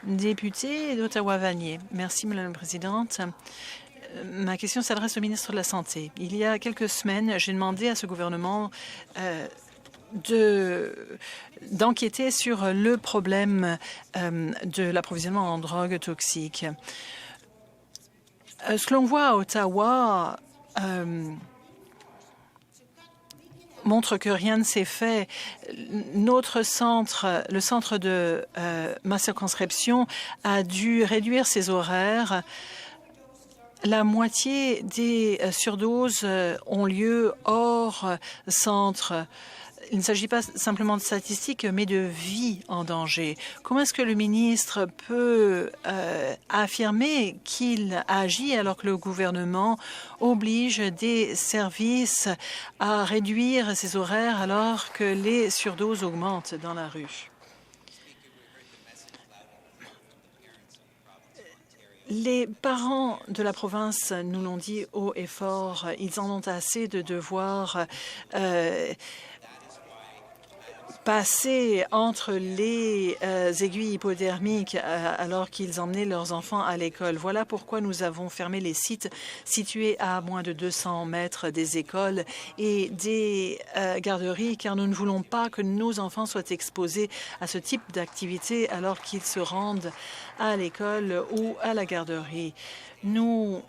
Député d'Ottawa-Vanier. Merci, Madame la Présidente. Ma question s'adresse au ministre de la Santé. Il y a quelques semaines, j'ai demandé à ce gouvernement d'enquêter sur le problème de l'approvisionnement en drogues toxiques. Ce que l'on voit à Ottawa montre que rien ne s'est fait. Notre centre, le centre de ma circonscription, a dû réduire ses horaires. La moitié des surdoses ont lieu hors centre. Il ne s'agit pas simplement de statistiques, mais de vies en danger. Comment est-ce que le ministre peut affirmer qu'il agit alors que le gouvernement oblige des services à réduire ses horaires alors que les surdoses augmentent dans la rue? Les parents de la province nous l'ont dit haut et fort. Ils en ont assez de devoir passer entre les aiguilles hypodermiques alors qu'ils emmenaient leurs enfants à l'école. Voilà pourquoi nous avons fermé les sites situés à moins de 200 mètres des écoles et des garderies, car nous ne voulons pas que nos enfants soient exposés à ce type d'activité alors qu'ils se rendent à l'école ou à la garderie. Nous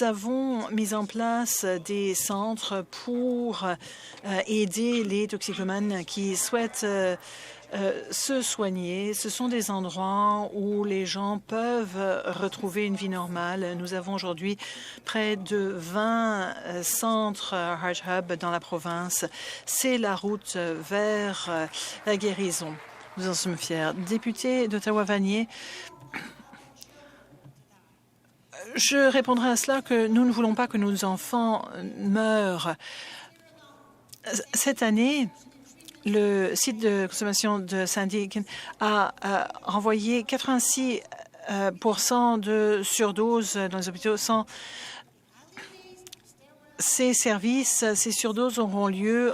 avons mis en place des centres pour aider les toxicomanes qui souhaitent se soigner. Ce sont des endroits où les gens peuvent retrouver une vie normale. Nous avons aujourd'hui près de 20 centres Heart Hub dans la province. C'est la route vers la guérison. Nous en sommes fiers. Député d'Ottawa-Vanier, je répondrai à cela que nous ne voulons pas que nos enfants meurent. Cette année, le site de consommation de Sandy a renvoyé 86 % de surdoses dans les hôpitaux sans ces services, ces surdoses auront lieu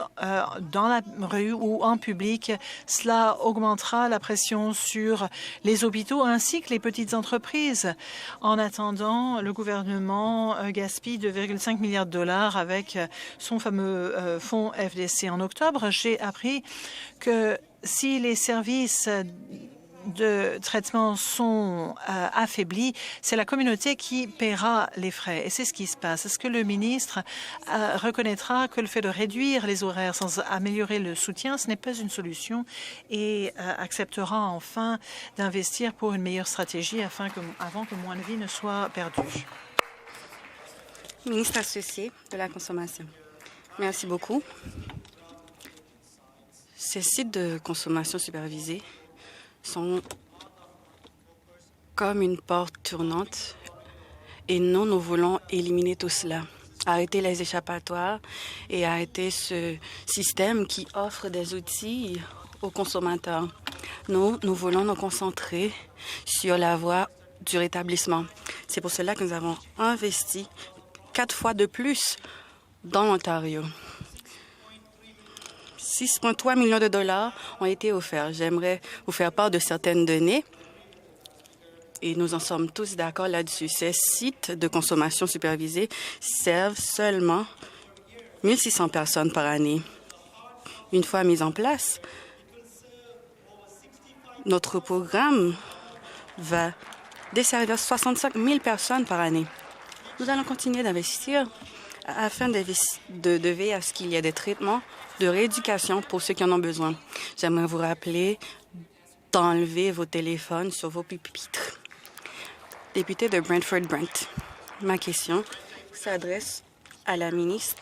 dans la rue ou en public. Cela augmentera la pression sur les hôpitaux ainsi que les petites entreprises. En attendant, le gouvernement gaspille 2,5 milliards de dollars avec son fameux fonds FDC. En octobre, j'ai appris que si les services de traitement sont affaiblis, c'est la communauté qui paiera les frais. Et c'est ce qui se passe. Est-ce que le ministre reconnaîtra que le fait de réduire les horaires sans améliorer le soutien, ce n'est pas une solution et acceptera enfin d'investir pour une meilleure stratégie avant que moins de vies ne soient perdues? Ministre associé de la Consommation. Merci beaucoup. Ces sites de consommation supervisée sont comme une porte tournante et nous voulons éliminer tout cela. Arrêter les échappatoires et arrêter ce système qui offre des outils aux consommateurs. Nous voulons nous concentrer sur la voie du rétablissement. C'est pour cela que nous avons investi 4 fois de plus dans l'Ontario. 6,3 millions de dollars ont été offerts. J'aimerais vous faire part de certaines données et nous en sommes tous d'accord là-dessus. Ces sites de consommation supervisée servent seulement 1 600 personnes par année. Une fois mis en place, notre programme va desservir 65 000 personnes par année. Nous allons continuer d'investir afin de veiller à ce qu'il y ait des traitements de rééducation pour ceux qui en ont besoin. J'aimerais vous rappeler d'enlever vos téléphones sur vos pupitres. Député de Brantford-Brant, ma question s'adresse à la ministre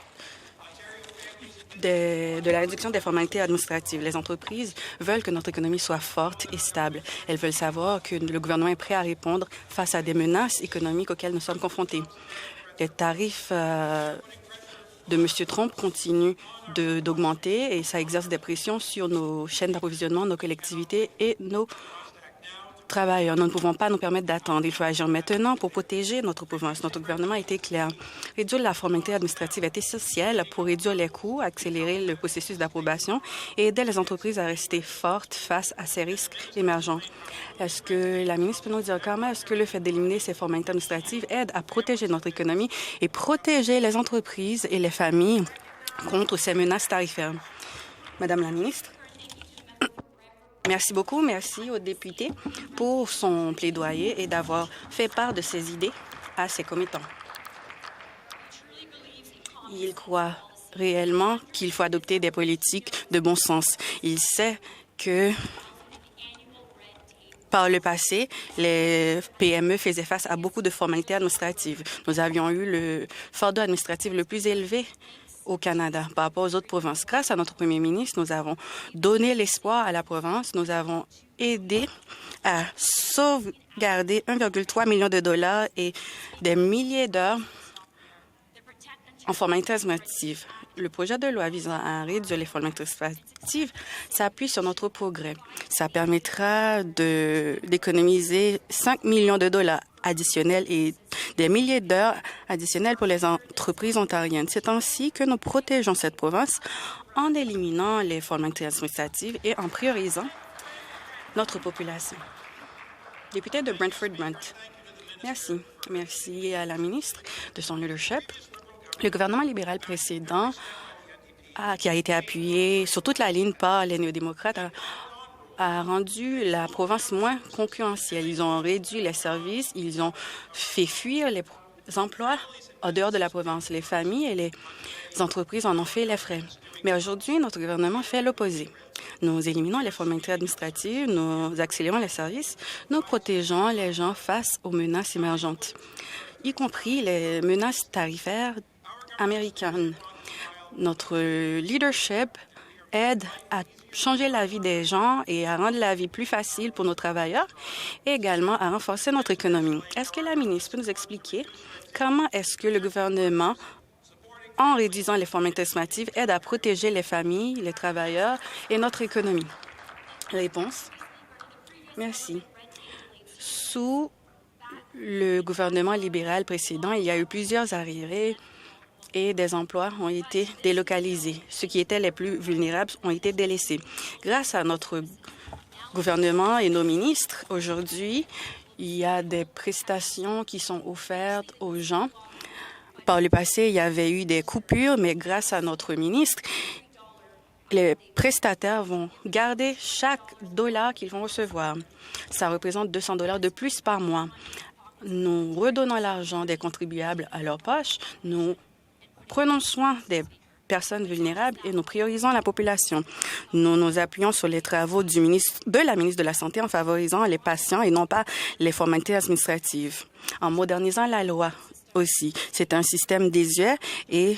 de la réduction des formalités administratives. Les entreprises veulent que notre économie soit forte et stable. Elles veulent savoir que le gouvernement est prêt à répondre face à des menaces économiques auxquelles nous sommes confrontés. Les tarifs de M. Trump continuent d'augmenter et ça exerce des pressions sur nos chaînes d'approvisionnement, nos collectivités et nos travailleurs. Nous ne pouvons pas nous permettre d'attendre. Il faut agir maintenant pour protéger notre province. Notre gouvernement a été clair. Réduire la formalité administrative est essentiel pour réduire les coûts, accélérer le processus d'approbation et aider les entreprises à rester fortes face à ces risques émergents. Est-ce que la ministre peut nous dire comment est-ce que le fait d'éliminer ces formalités administratives aide à protéger notre économie et protéger les entreprises et les familles contre ces menaces tarifaires? Madame la ministre. Merci beaucoup. Merci au député pour son plaidoyer et d'avoir fait part de ses idées à ses commettants. Il croit réellement qu'il faut adopter des politiques de bon sens. Il sait que par le passé, les PME faisaient face à beaucoup de formalités administratives. Nous avions eu le fardeau administratif le plus élevé au Canada par rapport aux autres provinces. Grâce à notre premier ministre, nous avons donné l'espoir à la province. Nous avons aidé à sauvegarder 1,3 million de dollars et des milliers d'heures en formalités administratives. Le projet de loi visant à réduire les formalités administratives s'appuie sur notre progrès. Ça permettra d'économiser 5 millions de dollars additionnels et des milliers d'heures additionnelles pour les entreprises ontariennes. C'est ainsi que nous protégeons cette province en éliminant les formalités administratives et en priorisant notre population. Député de Brantford-Brant. Merci. Merci à la ministre de son leadership. Le gouvernement libéral précédent, qui a été appuyé sur toute la ligne par les néo-démocrates, a rendu la province moins concurrentielle. Ils ont réduit les services, ils ont fait fuir les emplois en dehors de la province. Les familles et les entreprises en ont fait les frais. Mais aujourd'hui, notre gouvernement fait l'opposé. Nous éliminons les formalités administratives, nous accélérons les services, nous protégeons les gens face aux menaces émergentes, y compris les menaces tarifaires américaines. Notre leadership aide à changer la vie des gens et à rendre la vie plus facile pour nos travailleurs et également à renforcer notre économie. Est-ce que la ministre peut nous expliquer comment est-ce que le gouvernement, en réduisant les formalités administratives, aide à protéger les familles, les travailleurs et notre économie? Réponse. Merci. Sous le gouvernement libéral précédent, il y a eu plusieurs arriérés et des emplois ont été délocalisés. Ceux qui étaient les plus vulnérables ont été délaissés. Grâce à notre gouvernement et nos ministres, aujourd'hui, il y a des prestations qui sont offertes aux gens. Par le passé, il y avait eu des coupures, mais grâce à notre ministre, les prestataires vont garder chaque dollar qu'ils vont recevoir. Ça représente 200 $ de plus par mois. Nous redonnons l'argent des contribuables à leur poche. Nous prenons soin des personnes vulnérables et nous priorisons la population. Nous nous appuyons sur les travaux de la ministre de la Santé en favorisant les patients et non pas les formalités administratives. En modernisant la loi aussi. C'est un système désuet et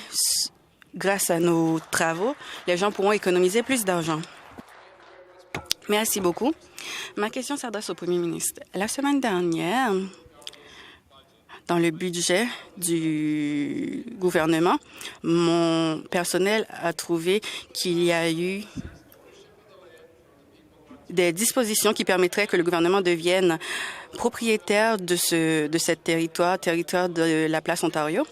grâce à nos travaux, les gens pourront économiser plus d'argent. Merci beaucoup. Ma question s'adresse au Premier ministre. La semaine dernière, dans le budget du gouvernement, mon personnel a trouvé qu'il y a eu des dispositions qui permettraient que le gouvernement devienne propriétaire de ce territoire de la place Ontario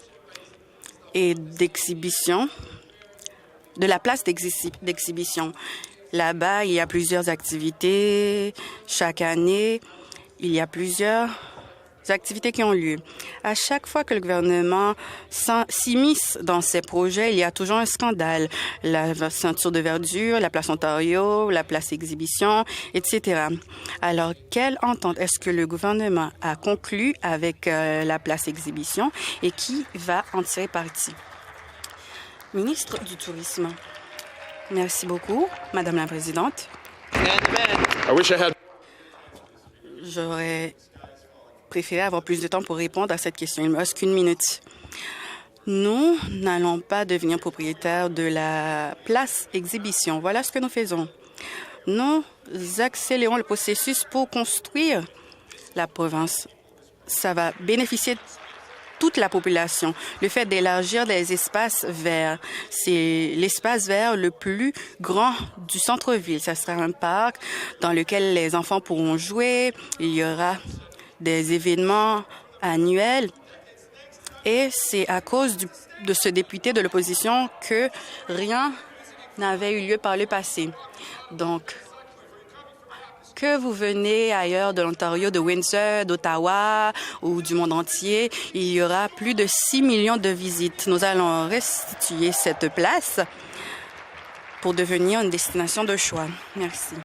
et d'exhibition, de la place d'exhibition. Là-bas, il y a plusieurs activités. Chaque année, il y a plusieurs activités qui ont lieu. À chaque fois que le gouvernement s'immisce dans ces projets, il y a toujours un scandale. La ceinture de verdure, la place Ontario, la place exhibition, etc. Alors, quelle entente est-ce que le gouvernement a conclu avec la place exhibition et qui va en tirer parti? Ministre du Tourisme. Merci beaucoup, Madame la Présidente. J'aurais préféré avoir plus de temps pour répondre à cette question. Il me reste qu'1 minute. Nous n'allons pas devenir propriétaires de la place exhibition. Voilà ce que nous faisons. Nous accélérons le processus pour construire la province. Ça va bénéficier de toute la population. Le fait d'élargir les espaces verts, c'est l'espace vert le plus grand du centre-ville. Ça sera un parc dans lequel les enfants pourront jouer. Il y aura des événements annuels. Et c'est à cause de ce député de l'opposition que rien n'avait eu lieu par le passé. Donc, que vous venez ailleurs de l'Ontario, de Windsor, d'Ottawa ou du monde entier, il y aura plus de 6 millions de visites. Nous allons restituer cette place pour devenir une destination de choix. Merci.